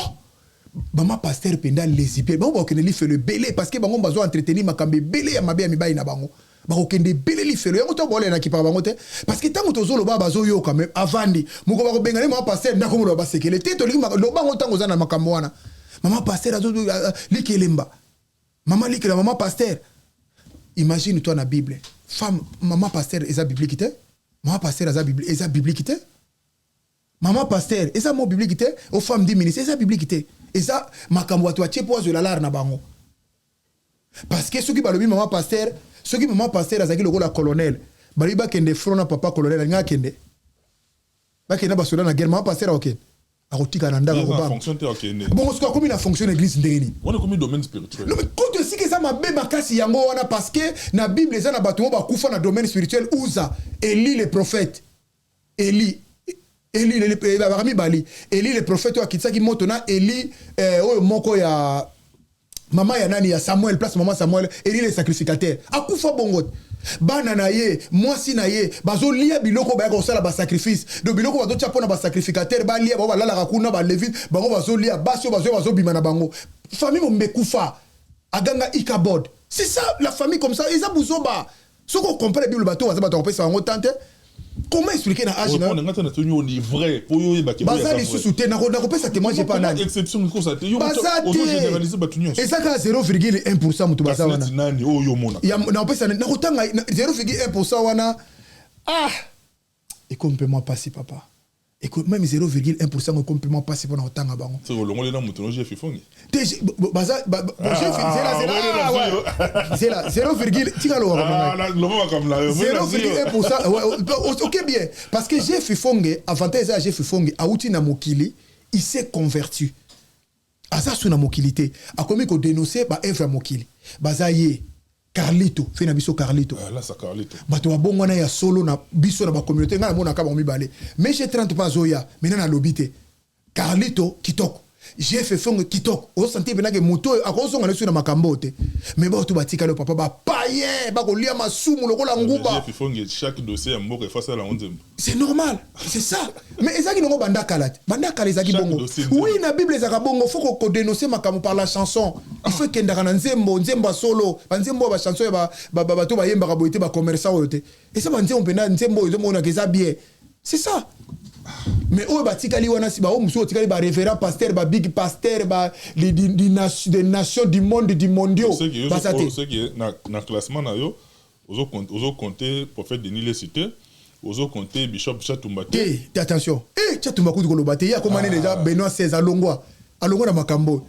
maman pasteur penda lesbienne bon ba okene li fait le belé parce que bango bazo entretenir makambe belé ya mabe ya mibai na bango ba okende belé li fait le yango to bolé na ki pa bango te parce que tango tozo lo ba bazo yo quand même avandi muko ba ko bengane maman pasteur ndako mo ba sekele te to li lo bango tango za na makambo wana maman pasteur azo li kelemba maman pasteur. Imagine toi na Bible. Femme, maman pasteur, est-ce biblique? Maman pasteur, est-ce biblique? Maman pasteur, est-ce mot biblique? Aux femmes du ministère, est-ce biblique? Et ça, ma camboato, tu es pour la lar na bango. Parce que ceux qui parlent de maman pasteur, ceux qui maman pasteur, azaki le la colonel. Baliba kende front na papa colonel, nga kende. Ba kende basola na guerre, maman pasteur ok. Arotika nanda ko ba. Bon, ce comment il fonctionne l'église ndeni. On est comme un domaine spirituel. Non mais quand aussi que ça m'a bé makasi yango wana parce que na Bible ça na batumo ba kufa na domaine spirituel uza Élie le prophète. Élie le bali. Élie le prophète wa kitsaki moto na Élie oyo moko ya maman ya nani ya Samuel place maman Samuel Élie le sacrificateur. Akufa bongo. Bana na ye, mwasi na ye, bazo lia biloko ba ko sala ba sacrifice. Do biloko bazo tia pona ba sacrificateur ba lia ba la rakuna ba levite, bango bazo lia bazo bima na bango. Famille mo mbekufa. Aganga ikabod. C'est ça la famille comme ça, ils a buzoba. Ce qu'on comprend la Bible bateau, ça bateau ça en tante. Comment expliquer na âge na? On a tenu ni vrai pour yo ba ke. Baza les sous-souté na ko pesa témoin j'ai pas nani. Exception ko ça te yo. On doit généraliser batunyo. Et ça ka 0,1% mutu baza wana. Nani o yo mona. Ya na pesa na ko tanga 0,1% wana. Ah. Et complètement passé papa. Et même 0,1% de complètement passé pour autant à bango. C'est le long les mutu no chef fongi. Baza c'est là 0, tika lo ah le moment comme là 0,1%. OK bien parce que Jeff Fonge avantage à Jeff Fonge auti na mokili il s'est converti. Asa suna mokilité a commis ko dénoncer ba Eva mokili. Baza ye Carlito, fait na biso Carlito. Là ça Carlito. Bato wa bongo na ya solo na biso na ba communauté ngala mona ka ba mibale. Mais j'ai 30 pas zoya, maintenant na lobité. Carlito kitoko. J'ai fait fongo kitoko. O santé benage moto akozo ngana na makambo te. Mais ba to batika le papa ba paye, ba ko lia masumu lokola nguba. J'ai fait fongo chaque dossier à moko face à la 11e. C'est normal, c'est ça. Mais ezaki ngo banda kalat. Banda kala ezaki bongo. Oui, na Bible ezaka bongo faut ko dénoncer makambo par la chanson. Il faut que ndaka nzembo solo, nzembo ba chanson ba to ba yemba ka boité ba commerçant oyote. Et ça ba nzembo pena nzembo yo mona keza bien. C'est ça. Mais oh batikali wana si ba o muso tikali ba révérend pasteur ba big pasteur ba des nations du monde du mondio. C'est qui na classement na yo ozo compter prophète Denis le cité. Ozo compter Bishop Chatumbate. Attention. Chatumba ko kolobate ya komane déjà Benoît XVI alongwa na makambo.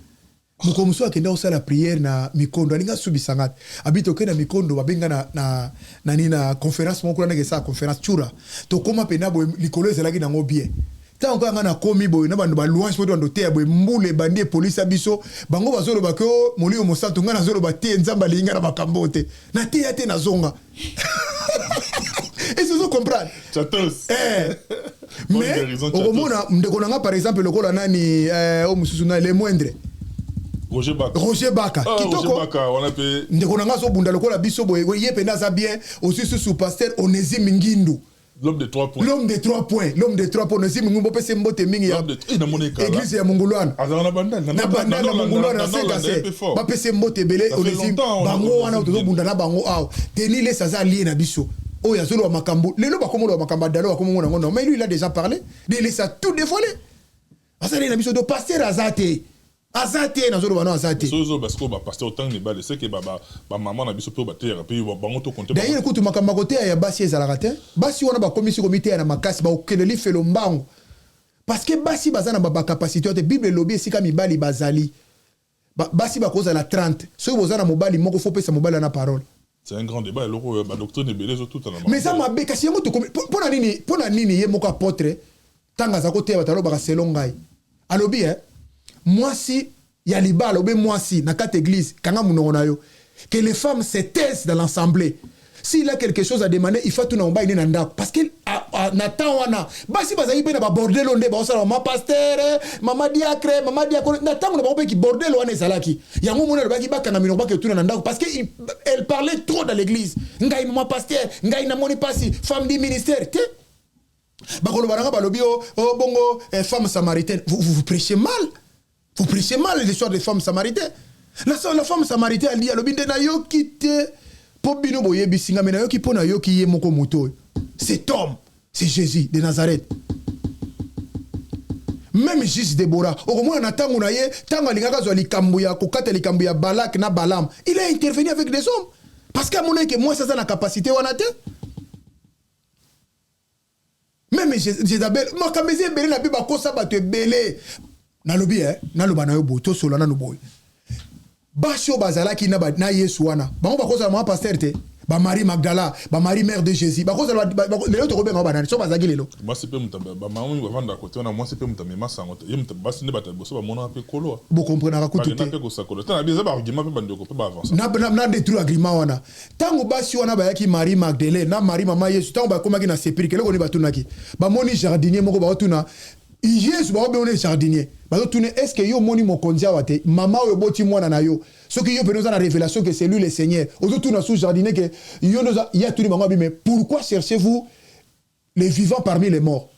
Mukomuso akenda osala prière na mikondo alinga subisangat abito kena mikondo babenga na conférence moko na ngesa conférence chura to koma pena bo likolo ezalaki nango bien tant ko ngana komi boy na bandu ba louange poto ndo te boy mbule bandie police abiso bango bazolo bako molio mosantu ngana zolo batie nzamba linga na makambo te na te ya te na zonga. Et vous comprenez? Mais au moment où par exemple le kola nani au mususuna les moindres Roger Baka. Roger Baka, on a payé. Ndekonanga so bunda lokola biso boye ye pena za bien aussi sous pasteur Onésime Ngindu. L'homme de 3 points. L'homme de 3 points. Onésime Ngindu pese mbote mingi ya. Église ya Mongolwane. Na banda na Mongolwane na sekase. Ba pese mbote belé Onésime bango wana to bunda na bango aw. Tenile saza lié na biso. Oh, il y a Zolo Makambo. Les lois, comme on a Makamba Dalo, comme on a. Mais lui, il a déjà parlé. Il a tout dévoilé. Parce qu'il a mis sur le pasteur Azate. Azate, dans Zolo Bano Azate. Parce que le pasteur autant de balles, c'est que maman a mis sur le bâtiment, puis il va tout compter. D'ailleurs, écoute, Makamba Kote, il y a Bassi et Zalarate. Bassi, on a une commission comité à Makasi, auquel il fait le mbango. Parce que Bassi, Bazana, ma capacité, la Bible, lobby, c'est comme Ibali Bazali. Bassi, ba cause à la 30. Si vous avez un mobile, il faut passer mobile à la parole. C'est un grand débat, la doctrine est belle, tout à mais ça m'a béqué, si pour la nini, il y a mon apôtre, tant à côté, il y a un selon Gaï. Alors bien, moi si, il y a les balles, moi si, dans cette église, que les femmes se taisent dans l'assemblée. S'il a quelque chose à demander, il faut tout en bas, il est dans parce qu'il Nathan wana. Basi bazali pe na ba bordel onde ba osala ma pasteur, mama diacre, Nathan on ba qui bordel wana ezalaki. Yango mona ba ki baka na minoba ke tout na ndako parce que elle parlait trop dans l'église. Ngai mama pasteur, ngai na moni pasi, femme du ministère, té. Bakolo baranga ba lobi oh bongo femme samaritaine. Vous prêchez mal. Vous prêchez mal l'histoire des femmes samaritaines. La femme samaritaine elle dit lobi na yo kité. Cet homme, c'est Jésus de Nazareth. Même Jésus Déborah, au moins, Balak na Balam, il a intervenu avec des hommes. Parce qu'à mon avis, moi, ça a la capacité. Même Jézabel, moi, quand je belé na biba kosa ba te belé. Na lobi na loba na yo boto solana no boy. Basho bazalaki na Yesu wana. Ba ko kosa ma pasteur te. Ba Marie Magdala, ba Marie mère de Jésus. Ba kosa le to robe ngaba na so bazaki lelo. Moi c'est peu mutamba ba mamu ba vanda côté on moi c'est peu mutamba massa ngota. Ye mutamba sine bata boso ba mona pe kolo. Bo comprendre ka kutu te. Na pe ko sakolo. Tana biza ba argument pe bandeko pe ba avancer. Na détruire argument wana. Tango basi wana ba yaki Marie Magdalene na Marie mama Yesu tango ba komaki na sepiri kele ko ni batunaki. Ba moni jardinier moko ba otuna. Yesu ba obe on est jardinier. Ba otuna est-ce que yo moni mokondia wate mama yo boti mwana na yo. Ce qui y a la révélation que c'est lui le Seigneur. Aujourd'hui, nous jardinier que il y a tout le monde. Mais pourquoi cherchez-vous les vivants parmi les morts?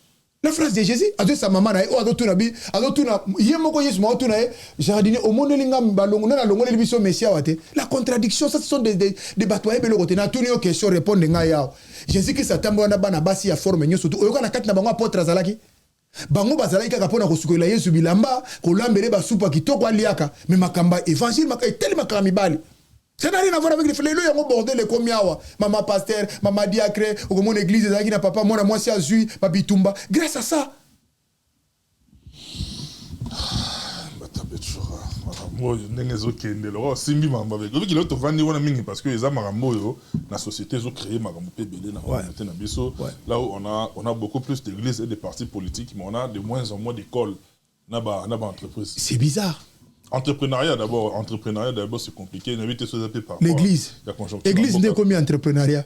La phrase de Jésus, à sa maman, la contradiction, ça ce sont des batailles. Jésus qui s'attend à la base, il a formé surtout. Il y a un apôtre Zalaki. Bango bazalaki kaka pona kosukola Yesu bilamba kolambere basupa kitoko aliaka mais makamba évangile makay tellement kamibali ça n'a rien à voir avec les frères là yango bordel comme yawa mama pasteur mama diacre ou mon église ezaki na papa mona mwasi azui babitumba grâce à ça moi n'engezo kende lo simbi mamba avec lui qui l'autre vandi wana mingi parce que les amarambo yo la société ont créé marambo pe belé na communauté na biso là où on a beaucoup plus d'églises et de partis politiques mais on a de moins en moins d'écoles na ba entreprise. C'est bizarre. Entrepreneuriat d'abord c'est compliqué n'habite sur zapé par l'église n'est combien entrepreneuriat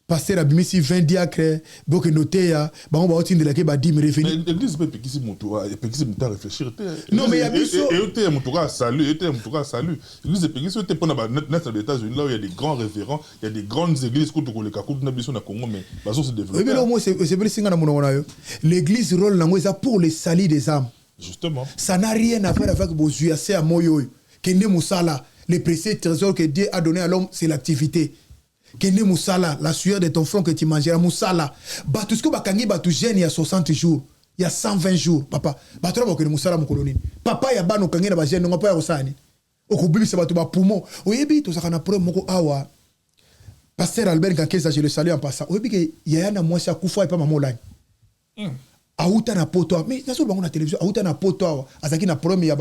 pasteur abimisi 20 diacres donc noté ya ba on va otinde la ke ba 10 me revenir l'église peut qui mutuwa et peut qui mutuwa réfléchir non mais ya biso et mutuwa salut l'église peut qui c'était pour na net aux États-Unis là où il y a des grands révérends il y a des grandes églises ko to le kakutu na biso na Congo mais baso se développer mais moi c'est plus singa na monongo na yo l'église rôle nango ça pour les salir des âmes justement ça n'a rien à faire avec bozuya c'est à moyo kende musala les précieux trésors que Dieu a donné à l'homme c'est l'activité. Kene Moussala, la sueur de ton front que tu mangeras, Moussala. Batusko bakangi batu jeune il y a 60 jours, il y a 120 jours, papa. Batu ba kene Moussala mukoloni. Papa ya bano kangi na ba jeune ngapa ya osani. Okubibi se batu ba poumon. Oyebi to saka na problème moko awa. Pasteur Albert Kankeza je le salue en passant. Oyebi ke ya na mwasi akufa epa mamolani. Auta na poto mais nazo bango na télévision auta na poto azaki na problème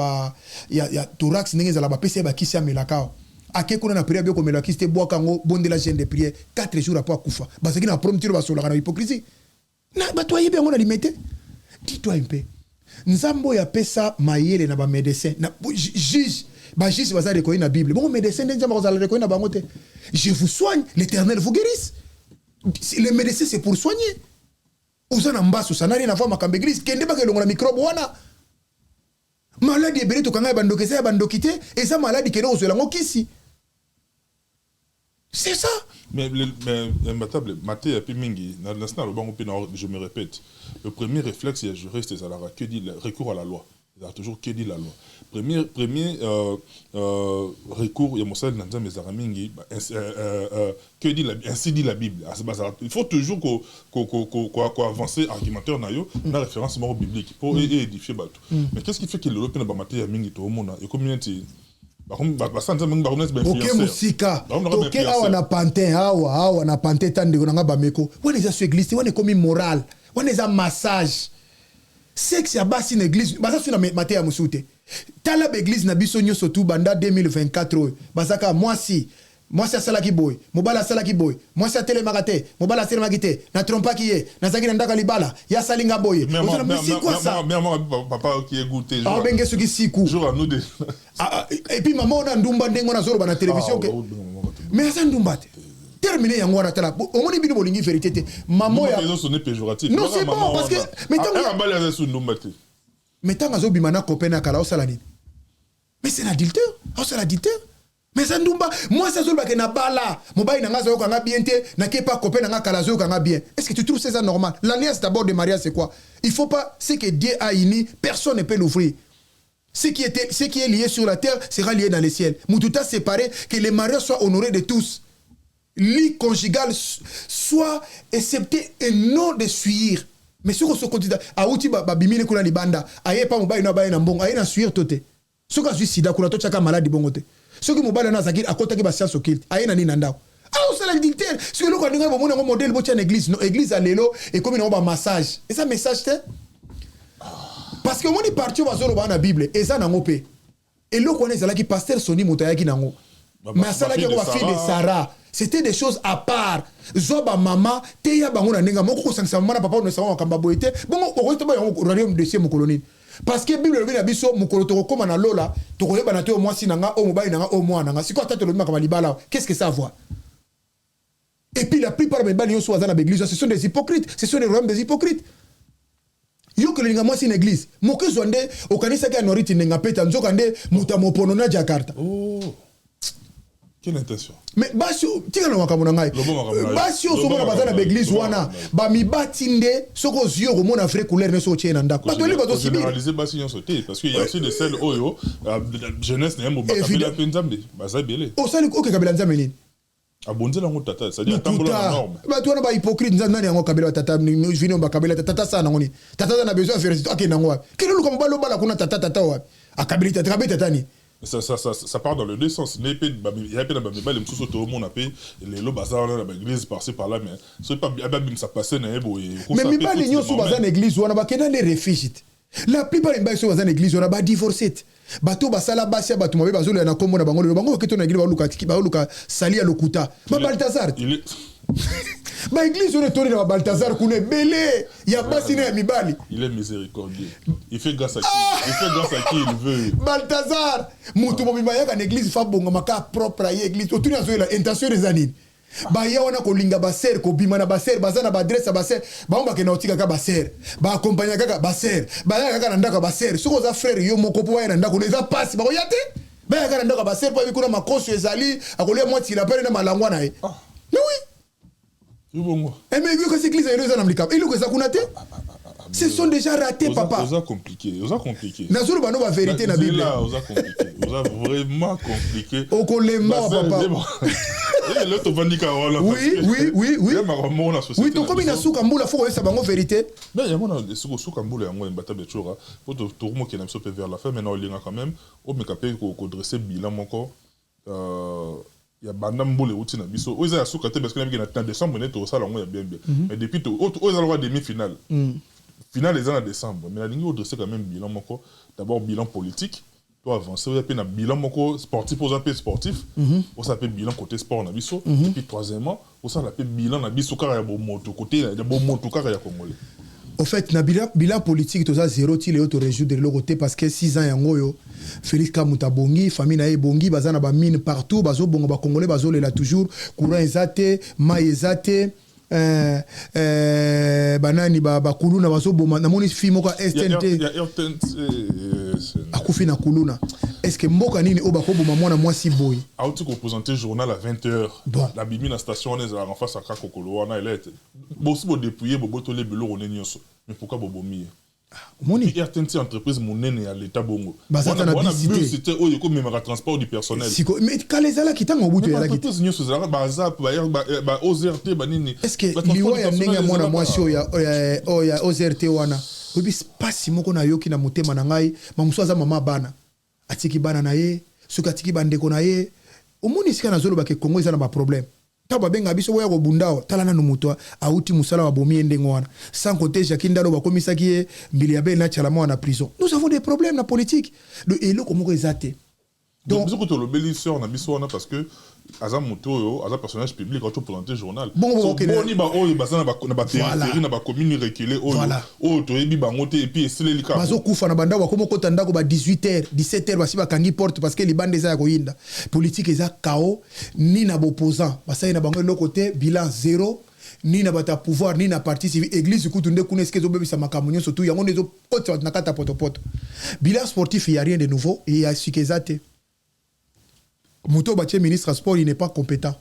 ya thorax ndenge za la ba pesa ba kisi amelaka. Ake kuna na prière bien comme la kiste bois kango bonde la jeune de prière 4 jours après kufa parce que na problème tiro ba sola na hypocrisie na ba toi yebe ngo na limité dis-toi un peu nzambo ya pesa mayele na ba médecin na juge ba juge ba za reconnaître na Bible bon médecin nzambo za reconnaître na bangote je vous soigne l'Éternel vous guérisse le médecin c'est pour soigner uzana mbaso ça n'a rien à voir makambe église kende ba ke longo na microbe wana maladie ebele tokanga ya bandokisa ya bandokite eza maladie kende ozwela ngo kisi. C'est ça. Mais Maté et puis Mingi, je me répète, le premier réflexe, il y a juriste, c'est le recours à la loi. Il y a toujours qui dit la loi. Premier recours, il y a Moussa Nanza Mezaramingi, que dit ainsi dit la Bible. Il faut toujours qu'on avance argumentaire na référence biblique pour édifier Batou. Mais qu'est-ce qui fait que l'Europe n'a pas maté à Mingi tout le monde et communauté? Ok musika ok awa na pantin awa na pantin tande konanga bameko wana eza sur église wana komi moral wana eza massage sexe ya basi na église baza sur na maté ya musute tala ba église na biso nyoso tu banda 2024 bazaka mwasi asalaki boy mobala asalaki boy mwasi atelemaka te mobala atelemaki te na trompaki ye nazaki na ndaka libala ya salinga boye ozala musiko sa papa qui est goûté jour benge suki siku jour à nous de et puis maman on a ndumba ndengo na zoro ba na télévision que mais ça ndumba te terminé yango wana tala omoni bino bolingi vérité te maman ya ils ont sonné péjoratif non c'est bon parce que mais tant que bimana na copain na kala osala nini mais c'est l'adultère osala l'adultère mais ça ndumba moi ça zolba ke na bala mobai na ngazo kanga bien te na kepa copain na kala zo kanga bien est-ce que tu trouves ça normal? L'alliance d'abord de mariage c'est quoi? Il faut pas ce que Dieu a uni personne ne peut l'ouvrir. Ce qui est lié sur la terre sera lié dans les ciels. Moutouta séparé que les mariages soient honorés de tous. Lit conjugal soit accepté et non de suivre. Mais ce qu'on se continue à outi babimine kuna libanda aye pa mobai na baye na mbongo aye na suivre tote. Ce que je suis d'accord to chaka malade bongote. Ce que mobile na zakir akota ke ba science occulte aye na ni nandao. Ah c'est la dictature. Ce que lokwa ndinga bomona ngo modèle bo tient église non église à lelo et comme on ba massage. Et ça message te parce que moni parti bazolo ba na Bible et ça na ngopé. Et lokwa nezala ki pasteur Soni Mutayaki nango. Mais ça là que wa fille de Sarah. C'était des choses à part. Zoba mama teya bango na ndinga moko ko sangisa mama na papa no sawa kamba boité. Bon ko to ba yo royaume de chez mokolonie. Parce que Bible le biso mukolo to koma na lola to ko yeba na te o mwasi nanga o mobai nanga o mwana nanga siko tata lo makama libala qu'est-ce que ça a à voir? Et puis la plupart des bali yo so azana l'église ce sont des hypocrites, ce sont des royaumes des hypocrites. Yo que linga mwasi na église moke zonde o kanisa ka noriti nenga peta nzoka nde mutamopono na Jakarta. Oh. Quelle intention? Mais basio tika na makamona ngai basio so mona bazana l'église wana ba mi batinde soko zio ko mona vrai couleur ne so tchena ndako bato liba to sibi généraliser basio sauté parce qu'il y a aussi des celles oyo jeunesse na mbo bakabela penzambe bazabele o sali ko ke kabela nzambe nini abonzela ngo tata c'est à dire tambola na norme bato wana ba hypocrite nzana yango kabela tata vino bakabela tata sana ngoni tata na besoin faire ok nango kilo luka mbalo bala kuna tata wa akabela tata ni. Ça part dans les deux sens. Il y a pas de tout le monde a payé les lots bazar dans l'église par-ci par-là mais c'est pas bien ça passait na ebo mais mi ba les nyo so bazan église wana ba kena les réfugiés la plupart des so bazan église wana ba divorcé bato basala basi bato mabe bazolo na kombo na bango le bango keto na église ba luka sali ya lokuta ba Balthazar ba église on est tourné na Balthazar kuna belé ya basi na mibali il est miséricordieux il fait grâce à qui il veut Balthazar mutu mobimba ya na église fa bonga maka propre ya église autour ya zo la intention des années ba ya wana ko linga ba ser ko bima na ba ser bazana ba adresse ba ser ba omba ke na otika ka ba ser ba accompagner ka ba ser ba ya ka na ndaka ba ser soko za frère yo moko po ya na ndako neza passe ba ko yate ba ya ka na ndaka ba ser po bikuna makoso ezali akolia mwati la pele na malangwa na ye oui et mais que c'est église est en Amérique il que ça kunate ce sont déjà ratés papa ça compliqué na zolo bano ba vérité na Bible ça compliqué ça vraiment compliqué au coléma papa et l'autre vandika wala oui to comme na suka mbula faut que ça bango vérité mais il y a mon suka mbula yango mbata betchora pour to mo kena so vers la fin mais non linga quand même au mekape ko dresser bilan moko il y a banda mbole outi na biso oza ya suka te parce que na décembre net to sala ngo ya bien mais depuis to oza la demi-finale finale les en décembre mais la ligne au dresser quand même bilan moko d'abord bilan politique to avancer oza pe na bilan moko sportif oza pe sportif oza pe bilan côté sport na biso et puis troisièmement oza la pe bilan na biso kara ya bo moto côté ya bo moto kara ya congolais. Au fait, na bilan politique, tout ça, zéro, tu l'es auto réjout de l'autre parce que 6 ans, yango, Félix Kamuta Bongi, famille nae Bongi, bazana ba mine partout, bazo bongo ba congolais, bazo le la toujours, courant ezate, ma ezate, banani ba kuluna bazo boma, na moni fi moka STNT. Akufi na kuluna. Est-ce que mboka nini oba ko boma mwana mwasi boy? Auti ko présenter journal à 20h. Bon. La bimi na station on est en face à Kakokolo, on a elle est. Bo si bo dépouiller bo botole belo on est nyonso. Mais pourquoi bo bomi? Moni. RTNC entreprise monene à l'état bongo. Bazata na bus c'était au yeko même transport du personnel. Mais kalezala kitanga obuto ya lakita. Entreprise nyonso zala bazap ba OZRT banini. Est-ce que liwa ya ndenge mwana mwasi ya OZRT wana. Obi spasi moko na yoki na motema na ngai, mamuso aza mama bana. Atiki bana na ye, soki atiki bandeko na ye. Omoni sika na zolo ba ke Kongo eza na ba problème. Taba benga biso boya ko bundao tala na muto auti musala wa bomi ndengo wana sans côté Jacques Ndalo ba komisa ki mbili ya be na chala mwa na prison. Nous avons des problèmes na politique de elo komoko ezate. Donc biso ko to lobeli sœur na biso wana parce que aza moto yo aza personnage public quand tu présenter journal. Bon boni ba oyo bazana na ba périphérie na ba commune reculée oyo to yebi bango te et puis esele lika. Bazo kufa na banda wa komoko tanda ko ba 18h 17h basi ba kangi porte parce que les bandes za ko yinda. Politique eza chaos ni na opposant basa na bango le côté bilan zéro. Ni na bata pouvoir ni na parti civil église kutu nde kuna eskezo bebisa makamunyo surtout yango nezo poto na kata poto. Bilan sportif il y a rien de nouveau et il y a sukezate. Mouto Baché, ministre sport, il n'est pas compétent.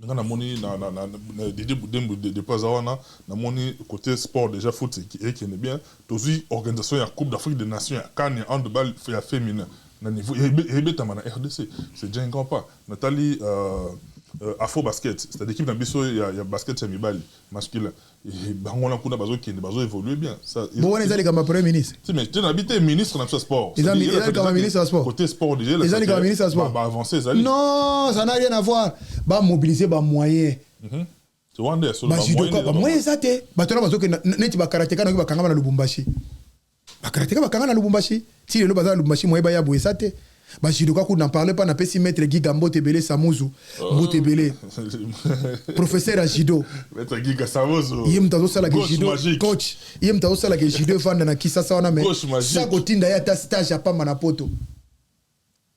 Na côté sport déjà foot qui est bien. Aussi organisation la Coupe d'Afrique des Nations, quand il y a handball féminin, na niveau RDC, c'est déjà un grand pas. Nathalie Afro Basket, c'est l'équipe d'un biseau il y a basket semibali masculin. Et bango na kuna bazo qui bazo évoluer bien. Ça. Bon on est allé comme premier ministre. Si mais tu n'habites ministre dans ce sport. Ils ont comme ministre sport. Côté sport déjà ils ont comme ministre sport. Bah avancer ça. Non, ça n'a rien à voir. Bah mobiliser bah moyen. Tu vois ndé sur bah moyen. Bah moyen ça té. Bah toi bazo que neti ba karatéka na ba kangama na Lubumbashi. Ba karatéka ba kangama na Lubumbashi. Si le bazar Lubumbashi moyen ba ya boye ça té. Bah judoka ku n'en parle pas na pesi maître Guy Gambo Tebele Samuzu Mbotebele professeur à judo maître Guy Samuzu yem tazo sala ke judo coach yem tazo sala ke judo fanda na Kisasa wana me sa kotinda ya ta stage ya pamba na poto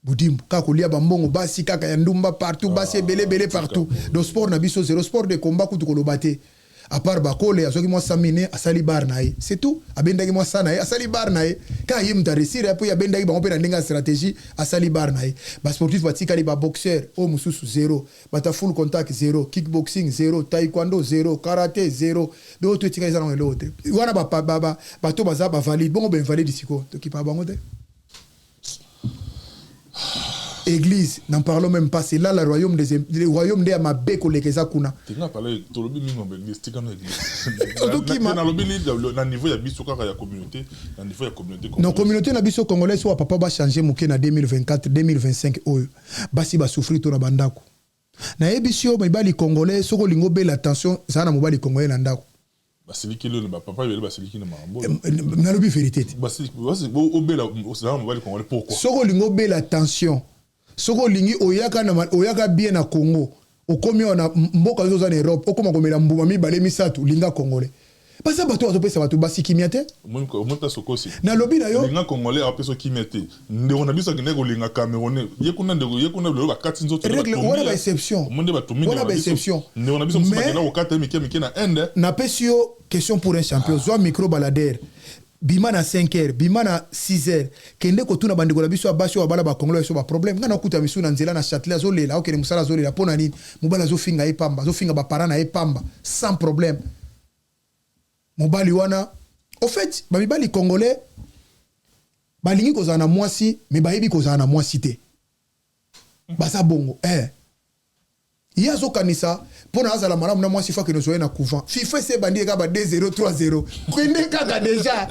budimbu ka kolia bambongo basi kaka ya ndumba partout basi belé partout do sport na biso zéro sport de combat ku to kolobate à part bakole azoki moi samine asali bar nae c'est tout abendaki moi sana asali bar nae ka yim ta réussir et puis abendaki ba opera ndinga stratégie asali bar nae ba sportif batika li ba boxeur o mususu zéro bata full contact zéro kickboxing zéro taekwondo zéro karaté zéro do to tika izana l'autre wana ba to baza ba valide bon ben valide siko to ki pa bango te Église, n'en parlons même pas. C'est là le royaume de Amabeko Lekeza Kuna. Tu n'as parlé, tu as dit que l'église, tu as dit que niveau de la communauté, la communauté na biso congolaise ou papa va changer mouké na 2024, 2025 oyo. Basi ba souffrir to na bandako. Na ebisio mibali congolais soko lingo belle attention, ça na mobali congolais na ndako. Basiliki le papa il basiliki na mambo. Na lobi vérité. Basiliki, o belle au mobali congolais pourquoi? Soko lingo belle attention. Soko lingi oyaka bien na Congo okomi na mboka zo za Europe okoma komela mbuma mibale misatu linga congolais basa bato azopesa bato basi kimia te monta sokosi na lobi na yo linga congolais apeso kimia te ndeko na biso kende ko linga camerounais yekuna lo ba kati nzoto règle wala ba exception wala ba exception ndeko na biso kende ko kata mike na ende na pesio question pour un champion zo micro baladeur bima na 5h bima na 6h kende ko tuna bandeko la biso abashi wa bala ba congolais so ba problème ngana okuta misu na nzela na Châtelet azolela okene musala azolela pona nini mobala azofinga epamba azofinga ba parana epamba sans problème mobali wana au fait ba mibali congolais balingi kozana na mwasi mais bayebi kozana na mwasi te basa bongo yazo kanisa pona azala malamu na mwasi fa que nous soyons na couvent FIFA c'est bandi ka ba 2-0 3-0 kwende kaka déjà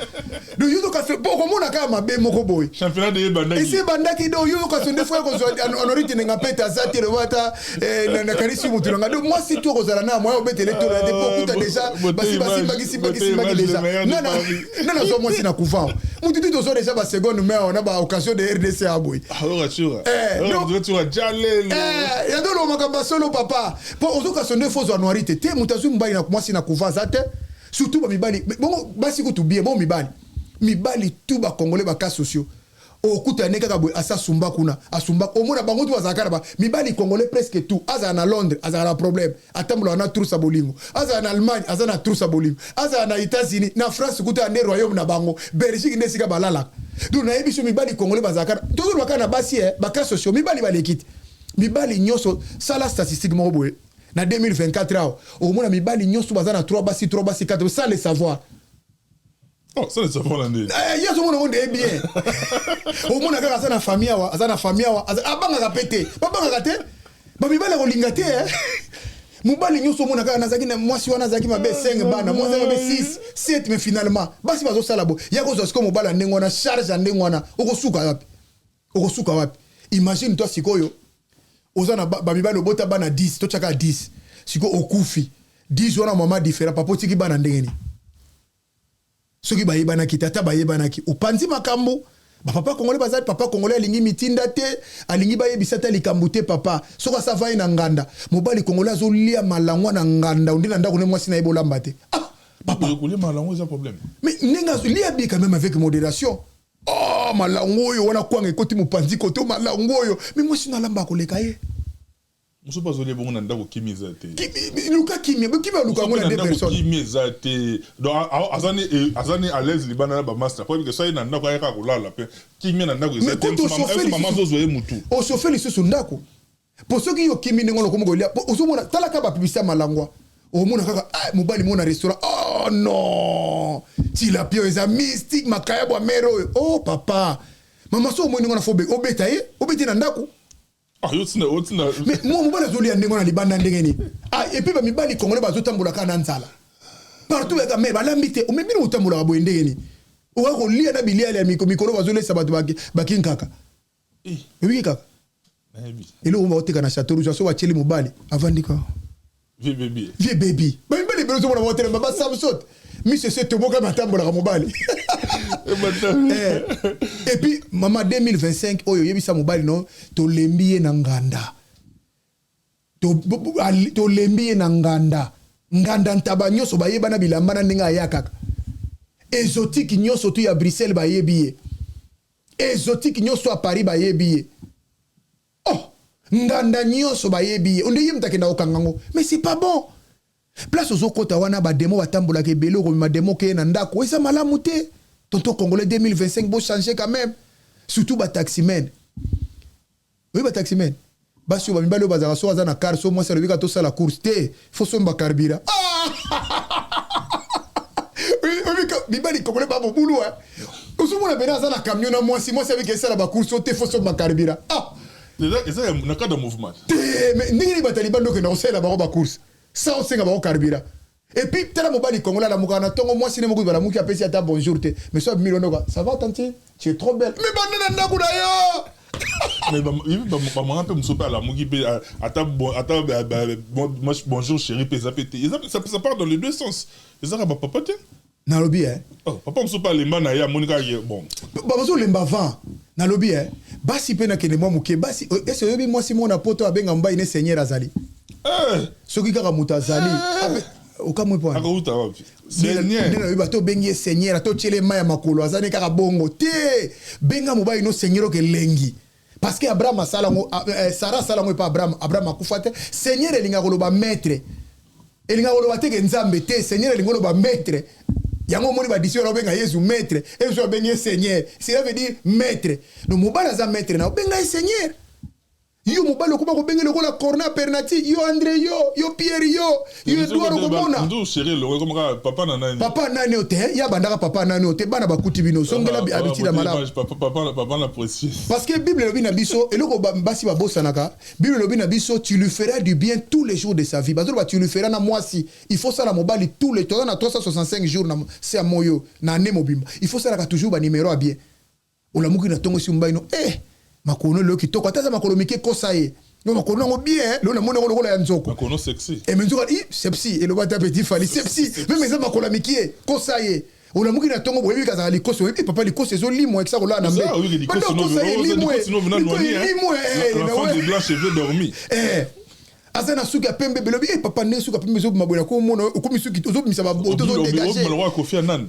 do yuzo ka fait beaucoup mona ka mabe moko boy championnat de bandaki et c'est bandaki do yuzo ka sonde fois ko zo honorite nga peta zate le wata na kanisi mutu nga do mwasi to kozala na moyo betele to la de beaucoup déjà basi déjà non zo mwasi na couvent mutu to zo déjà ba seconde mais on a ba occasion de RDC aboy alors tu vas jalelo ya do lo makamba solo papa pour ozoka sonde faux noirité te mutazu mbali na mwasi na kuvaza te surtout ba mibali bon basi ko tubie bon mibali tout ba congolais ba cas sociaux okuta ne kaka boy asa sumba kuna asumba omona bango tu bazakara ba mibali congolais presque tout aza na Londres aza na problème atambulo na trousa bolingo aza na Allemagne aza na trousa bolingo aza na États-Unis na France kuta ne royaume na bango Belgique ne sika balala donc na ebiso mibali congolais bazakara toujours bakana basi ba cas sociaux mibali balekiti mibali nyoso sala statistique moko boye na 2024 ao au mona mibali nyoso bazana 3 basi 4 sans le savoir Oh, ça ne se voit l'année. Il y a ce monde est bien. Au monde a ça na famille wa, ça na famille wa. Abanga kapete. Papa ngate. Ba mibala ko lingate Mobali nyoso mona ka nazaki na mwasi wana zaki mabe 5 bana, mwasi mabe 6, 7 mais finalement basi bazo sala bo. Yako zo siko mobala ndengo na charge ndengo wana. Okosuka wapi? Okosuka wapi? Imagine toi sikoyo. Ozana ba mibala obota bana 10, to chaka 10. Siko okufi. 10 wana mama différent papa tiki bana ndengeni. Soki ba yebana ki tata ba yebana ki upanzi makambo. Ba papa congolais bazali papa congolais alingi mitinda te alingi ba yebisata likambo te papa soka ça va ina nganda mobali congolais azolia malangwa na nganda ndina ndako ne mwasi na ebolamba te papa kolia malangwa c'est un problème mais nenga lia bi quand même avec modération malangwa yo wana kwanga ekoti mopanzi koto malangwa yo mais mwasi na lamba koleka ye muso pas zolia bongo na ndako kimiza te luka kimia luka ngona deux personnes kimiza te donc azani à l'aise libana na ba master pour que ça ina ndako ayaka kolala pe kimia na ndako mais maman zo zoye mutu o chauffeur lisusu ndako pour ceux qui yo kimi ngolo komo golia ozomona talaka ba publicité malangwa o mona kaka mobali mona restaurant oh non ti la pio eza mystique makaya bwa mero oh papa mama so mo ngona fobe obeta obeti na ndako yotina mais moi mobali azoli ndengo na libanda ndengeni et puis ba mibali congolais bazotambola kana nzala partout avec mais balambite o memino utambola ba ndengeni o ko lia na bilia ya mikolo bazolesa bato bakinkaka oui kaka et là on va oteka na château rouge so wa cheli mobali avandika vie baby ba mibali bezo mona ba hotel ba samsot monsieur c'est toboka matambola ka mobali et puis mama 2025 oyo yebisa mobali no to lembiye na nganda to lembiye na nganda ntaba nyoso bayeba na bilamba na ndinga yakaka exotique nyoso tu ya Bruxelles bayebiye exotique nyoso a Paris bayebiye nganda nyoso bayebiye onde yemta kenda okangango mais c'est pas bon place aux okota wana ba demo batambola ke belo ko ma demo ke na ndako esa malamu te tonton congolais 2025 beau changer quand même surtout ba taximen oui ba taximen basi ba mibalo bazaka so azana car so moi ça le bika to sala course te faut somba carbira oui mibali congolais ba bobulu osumona bena azana camion na moi si moi ça veut que ça la ba course te faut somba carbira et ça na cas de mouvement mais ndingi ba taliban donc na osela ba course ça on sait ba carbira et puis tela mobali congolais la mukana tongo moi si ne moko bala muki apesi ata bonjour te mais so milionoka ça va tante tu es trop belle mais banana ndako na yo mais maman peut me sauver à la muki bonjour chérie ça part dans les deux sens et ça va papa te na lobby papa me sauver les mains ya monika bon bazo lemba vent na lobby basi pe na kene moi muke basi est-ce que moi si mon apoto abenga mbai ne seigneur azali soki kaka muta azali okamwe po akauta wapi seigneur ndena biba to bengi seigneur to chele maya makolo azane kaka bongo te benga mobali no seigneur ke lengi parce que Abraham salango Sarah salango pa Abraham akufa te seigneur elinga koloba maître elinga koloba te ke nzambe te seigneur elinga koloba maître yango moni ba disio benga Yesu maître et so bengi seigneur cela veut dire maître no mobali za maître na benga seigneur yo mobali okuba ko bengele ko la corna pernati yo André yo Pierre yo Edouard komona ndo chérie le comme papa nani ote ya bandaka papa nani ote bana bakuti bino songela bi habitude malamu papa na précieux parce que Bible lobi na biso eloko basi ba bosanaka Bible lobi na biso tu lui feras du bien tous les jours de sa vie bazolo ba tu lui feras na mwasi il faut ça la mobali tous les temps na 365 jours na c'est moyo na ne mobimba il faut ça la toujours ba numéro a bien olamuki na tongo si mbaino makono lo kitoko ataza makolo mike kosa ye no makono ngo bien lo na mona ngo la nzoko makono sexy et menzo sepsi et le bata petit fali sepsi même ça makolo mike kosa ye ona muki na tongo boyebi kaza likoso et papa likoso ezo limo ekisa kola na mbe ça oui likoso no venant noyer la femme de blanc cheveux dormis azana suka pembe belobi papa ne suka pembe zo mabona ko mona ko misuki ozo misa ba boto zo dégager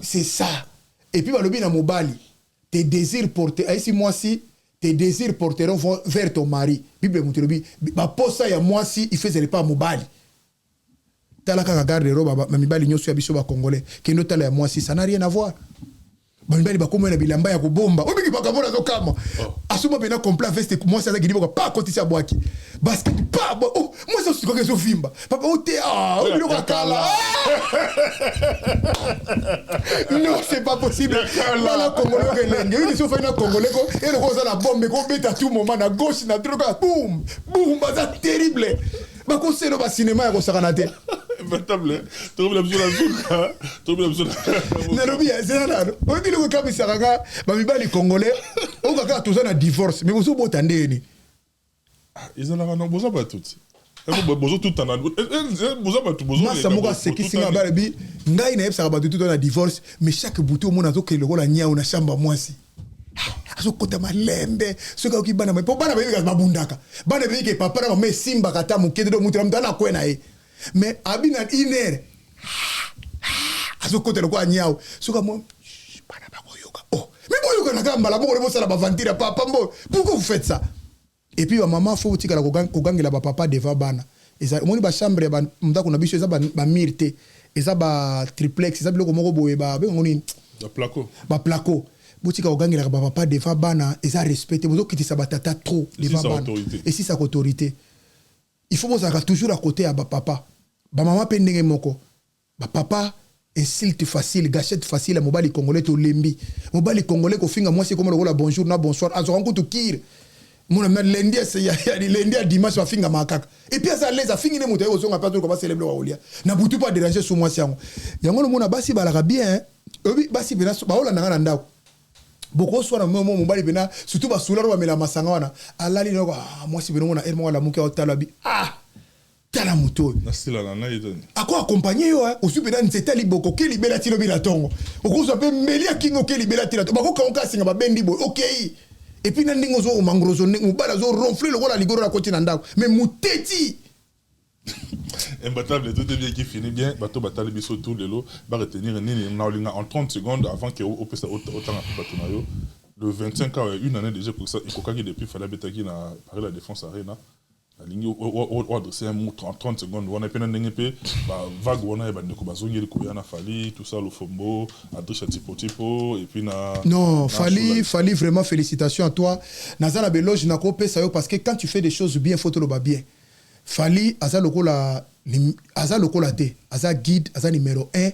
c'est ça et puis balobi na mobali tes désirs portés ici moi si tes désirs porteront vers ton mari. Bible mutelobi ba posa ya mwasi il faisait pas mobali. Tala ka garde roba ma mibali nyoso ya biso ba congolais. Kendo tala ya mwasi ça n'a rien à voir. bamibali bakoma na bilamba ya kobomba obiki bakamona zo kama asuma bena complet veste moi ça qui dit pas kotisa bwaki basket pas oh moi ça sikoke zo vimba papa ote obilo ka kala non c'est pas possible la congolais kelenge oui so fait na congolais ko et le ko la bombe ko beta tout moment na gauche na droite boum boum baza terrible bako selo ba cinéma ya ko sakana te Table, tu as besoin de Zuka, tu as besoin de. Nalobi, c'est là. On dit que quand il s'arraga, les Congolais, on va faire tout ça dans divorce. Mais vous avez beau ni. Ils en ont besoin pas tout. Besoin tout en a. Besoin pas tout. Moi, ça m'a c'est qui singa balabi. Ngai na epsa ba tout dans divorce, mais chaque bouton mon azo que le rôle nya na chamba moi si. Azo kota malembe, ce ka ki bana mais pour bana ba babundaka. Bana ba ke papa na me simba kata mukede do mutra mtana kwena e. Mais abina iner azo kote lokwa nyao soka mo bana bakoyoka oh mais boyoka na kamba la boko le bosala ba vantira papa mbo pourquoi vous faites ça et puis maman faut tika ko gangela ba papa devant bana eza moni ba chambre ba munda kuna biso eza ba mirte eza ba triplex eza biloko moko boye ba ngoni ba placo botika ko gangela ba papa devant bana eza respecter bozo kitisa ba tata trop devant bana et si sa autorité il faut que toujours à côté à papa. Ba maman pendenge moko. Ba papa insulte facile, gâchette facile à mobali congolais to lembi. Mobali congolais ko finga moi c'est comme le bonjour na bonsoir. Azo rencontre kir. Mon ami lundi c'est ya lundi à dimanche va finga makaka. Et puis ça les a fini ne moto yo zonga pas trop comment célébrer wa olia. Na butu pas déranger sous moi siango. Yango le mona basi balaka bien. Obi basi bena ba ola nanga ndako. Boko soit na moment mobali bena surtout ba soularo ba mela masanga wana. Alali no moi si bena mona elmo la muke otala bi. Tala muto na stila na naïdon ako accompagner yo osu pena nzeta liboko ke libela tilo bila tongo okozo pe melia kingo ke libela tilo bako ka singa ba bendi boy okay et puis na ndingo zo mangrozo ne bala zo ronfler le rôle ligoro la côté na ndako mais muteti imbattable tout est bien qui finit bien bato batali biso tout lelo ba retenir nini na olinga en 30 secondes avant que au pesa autant bato na yo le 25 ans une année déjà pour ça il faut qu'il depuis fallait betaki na Paris la Défense Arena la ligne au adresser un mot en 30 secondes on a peine n'engagé bah vague on a bandeko bazongeli koyana fali tout ça le fombo adresse tipo et puis na non fali vraiment félicitations à toi nazana beloge na ko pesa yo parce que quand tu fais des choses bien faut te le bien fali aza lokola te aza guide aza numéro 1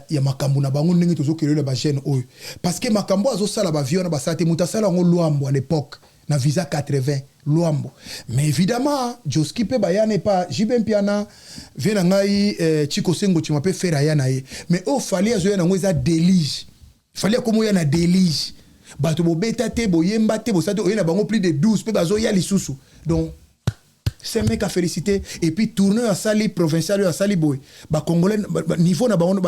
ya makambo na bango ndenge tozo kelele ba jeune oyo parce que makambo azo sala ba viona ba sate mutasala ngo loambo à l'époque na visa 80 loambo mais évidemment Joski pe bayane pas jibem piana vena ngai Chiko Sengo tu m'appelle faire yana ye mais o fali azo yana ngweza délige fali akomo yana délige bato bo beta te bo yemba te bo sate oyena bango plus de 12 pe bazo ya lisusu donc c'est mec à féliciter et puis tourner à Sali provincial à Sali boy ba congolais niveau na bango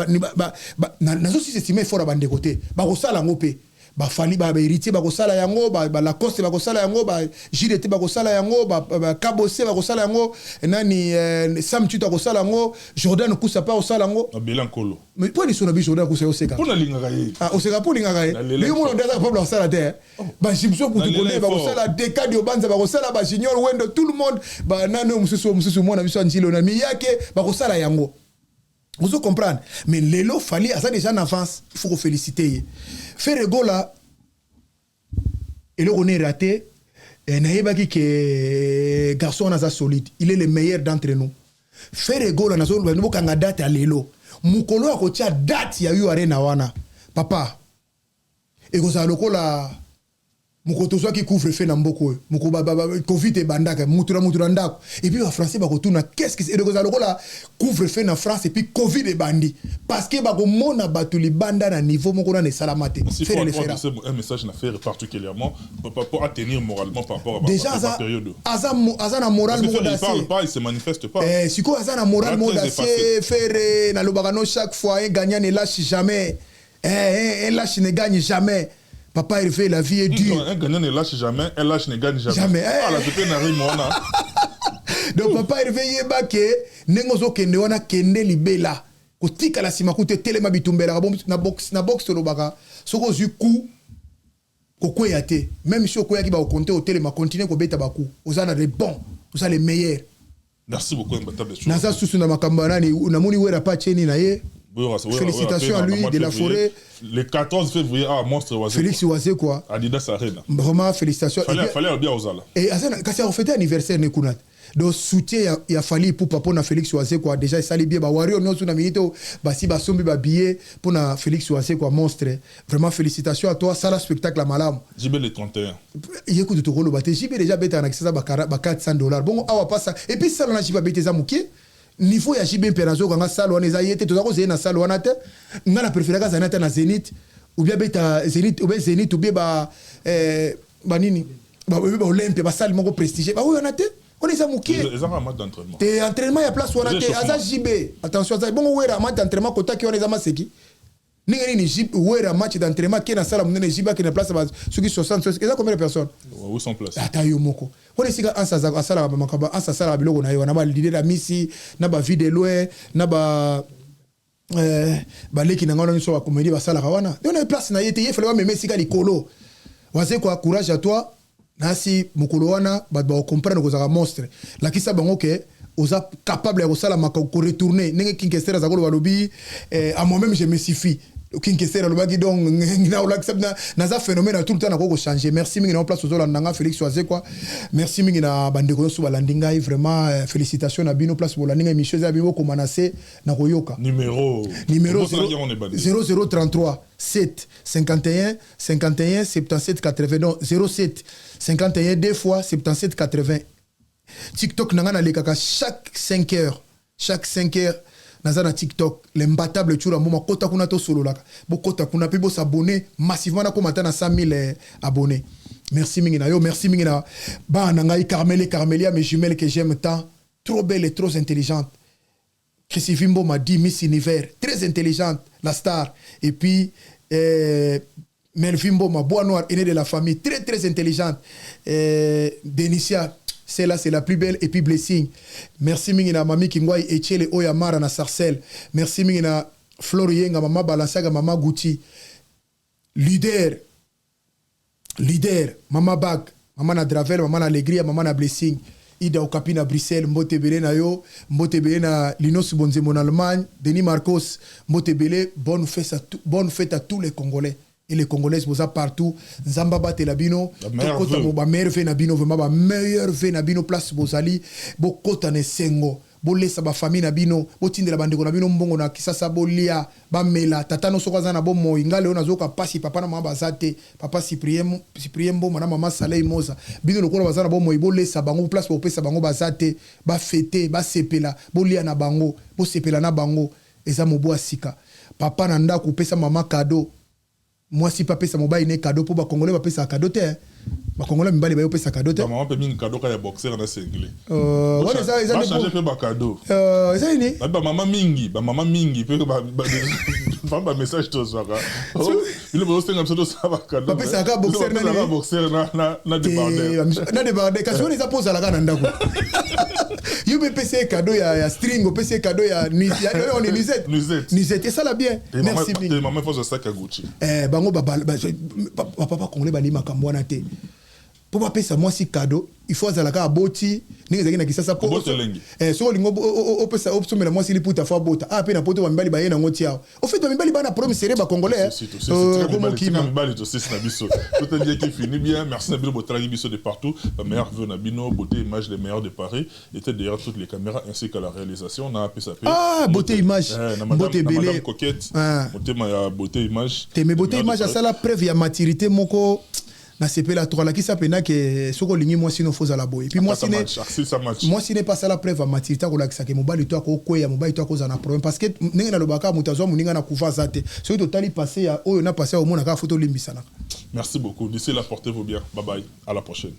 na zo si estimé fort à bande côté ba ko sala ngopé ba fali ba héritier ba ko sala yango ba la coste ba ko sala yango ba JDT ba ko sala yango ba Kabose ba ko sala yango nani Sam Tuta ko sala yango Jordan Kusa pa ko sala yango Belan Kolo mais pour les sonabi Jordan Kusa yo seka pour la ligne gaye o seka pour linga gaye le mo ndeza peuple ko sala te ba Jimso kutu ko ba ko sala Decade Obanza ba ko sala ba Junior Wendo tout le monde ba nano mususu mona biso njilo na miyake ba ko sala yango. Vous comprenez? Mais Lelo Fali a ça déjà en avance. Il faut qu'on féliciter. Ferrego là, et là on est raté. Et Naïbaki que garçon a solide. Il est le meilleur d'entre nous. Ferrego là, nous avons une date à Lelo. Mukolo a coaché date ya eu arena wana. Papa. Et vous avez le là. Mukoto soit qui couvre fait n'amboko muko Covid et bandaka mutura ndako et puis en français ba retourna qu'est-ce que c'est de kozalo la couvre fait en France et puis Covid et bandi parce que ba ko mona batuli banda na niveau moko na salamate faire référence un message na faire particulièrement pour atteindre moralement par rapport à déjà la période azana moral moko d'acier il parle pas il se manifeste pas siko azana moral moko d'acier faire na lobagano chaque fois un gagnant ne lâche jamais un lâche ne gagne jamais. Papa, il fait la vie est dure. Un gagnant ne lâche jamais, un lâche ne gagne jamais. Jamais. Ah, là, c'est pas une rime, donc, papa, il fait yébake, nengozo kende wana kende libela. Kotika la simakute telema bitumbela. Na box to lobaka. Soko zu coup, koko yate. Même si okoya ki ba okonte au telema, continue ko beta baku. Ozana de bons, oza les meilleurs. Merci beaucoup, Mbatab. Nasa susu na makamba nani, unamuni wera pa cheni na ye. Félicitations à lui, de la forêt. Le 14 février, Monstre Oisé. Félix Oisé, quoi. Adidas Arena. Vraiment, félicitations. Fallait bien aux Ala. Et quand c'est fêté anniversaire, Nekunat. Donc, soutien, il a fallu pour papa na Félix Oisé, quoi. Déjà, il s'allait bien. Wario, non, sous la minute, si Basombi, billet pour na Félix Oisé, quoi. Monstre. Vraiment, félicitations à toi. Ça, le spectacle à Malam. JB le 31. Écoute, tu rôle, JB déjà bête en accès à $400. Bon, on va pas ça. Et puis, ça, on a JB bête Zamouki. Niveau ya JB Penazo, quand on a salon, on a été, tout à l'heure, on a salon, on a préféré que Zanata na Zénith, ou bien bête Zénith, ou bien Zénith, ou bien Banini, Olympe, salle, mon prestige. Bah oui, on a été. On est à Mouki. Ils ont un match d'entraînement. Et entraînement, il y a place où on a été. Aza JB. Attention, bon, ouais, un match d'entraînement, côté qui on est à Maseki. Ni JB, ouais, un match d'entraînement qui est dans la salle, on est JB qui est dans place, ceux qui sont 60, il y a combien de personnes? Où sont placés? Attends, Yomoko. On est ici en salle, en salle, biloko na yo, on a l'idée de la misi, na ba vidéo, na ba leki na ngalo nso ba comédie ba salle kawana. On a place na yete, il fallait même sika likolo. Wazé quoi, courage à toi. Nasi mukolo wana ba comprendre ko za monstre. La kisa bango ke oza capable ya sala maka ko retourner nenge kinkestera za ko balobi à moi-même je me suffis. Kinkestera lo bagi donc na ola accepte na za phénomène tout le temps na ko changer. Merci mingi na place ozola nanga Félix Oisé quoi. Merci mingi na bandeko so balandinga vraiment félicitations na bino place bolandinga émission za bino ko manase na koyoka. Numéro 0033 7 51 51 77 80 donc 07 51 2 fois 77 80. TikTok nanga na lekaka chaque 5 heures naza na TikTok l'imbattable chura moma kota kuna to solo laka bo kota kuna pe bo s'abonner massivement na komata na 100 000 abonnés. Merci mingi na yo, merci mingi na ba nanga Carmelia mes jumelles que j'aime tant, trop belle et trop intelligente. Chrissy Vimbo m'a dit Miss Univers, très intelligente, la star. Et puis Melvimbo, ma bois noire, aînée de la famille, très très intelligente. Denicia, celle-là c'est la plus belle. Et puis Blessing. Merci mingina mami Kingwai Echele Oyamara na Sarcelles. Merci mingina Florienga mama Balansaga mama Gucci. Leader, mama Bag, mama na Dravel, mama na Alegria, mama na Blessing. Ida Okapi na Bruxelles, Mbotebele na yo, Mbotebele na Linos Bonzemo en Allemagne, Denis Marcos, Mbotebele, bonne fête à tous les Congolais. Et les Congolaises, vous avez partout. Zamba Batelabino, meilleur vœu Nabino, vraiment meilleur vœu Nabino, place Bozali, Bokota ne Sengo, Bolesa ba famille Nabino, Botinde la bande Nabino Mbongo na Kisasa Bolia, Bamela, Tatano Sokaza na Bomo, Ingale Onazoka Pasi, Papa na Mama Bazate, Papa Cypriembo, Mama Saleh Moza, Bino Lokolo Bazana Bomo, Bolesa Bango, place pour Pesa Bango Bazate, Ba Fete, Ba Sepela, Bolia na Bango, Bo Sepela na Bango, Eza Mobo Asika, Papa Nanda Kupesa Mama Kado. Moi si papa ça mobile né cadeau pour ba congolais ba pesa cadeau te ba congolais mbali ba pesa cadeau te maman peut min cadeau ka ya boxer na single ouais ça changer pe ba cadeau ça ni ba maman mingi pe ba message to ça il le bosse ngam so ça ba cadeau ba pesa ka boxer na débarder kasi on les pose à la gana ndako you be pesa cadeau ya string pesa cadeau ya on est nuisette et ça la bien merci mingi maman faut ça ka Gucci bango papa congolais bali makambo wana te po ba pesa moi si cadeau il faut azalaka aboti ninga zaki na kisasa po so lingo o pesa opsomela moi si liputa fa bota pe na poto ba mbali ba yena ngoti yao au fait ba mbali ba na problème sérieux ba congolais comme qui mbali to c'est na biso tout est bien qui finit bien merci na bilo botragi biso de partout la meilleure vue na bino beauté image les meilleurs de Paris était derrière toutes les caméras ainsi que la réalisation on a appelé ça beauté image beauté belé coquette beauté image mais beauté image à ça la preuve ya maturité moko na sepela la trois la qui s'appelle que soko lingi moi sino faut la boy puis moi si n'est pas ça la preuve à maturité ko la qui ça que mobile toi ko ya mobile toi ko za na problème parce que ninga na lobaka mutazo muninga na kufa zate so to tali passé ya oyo na passé au monde ka photo limbisana. Merci beaucoup, d'ici là portez-vous bien, bye bye, à la prochaine.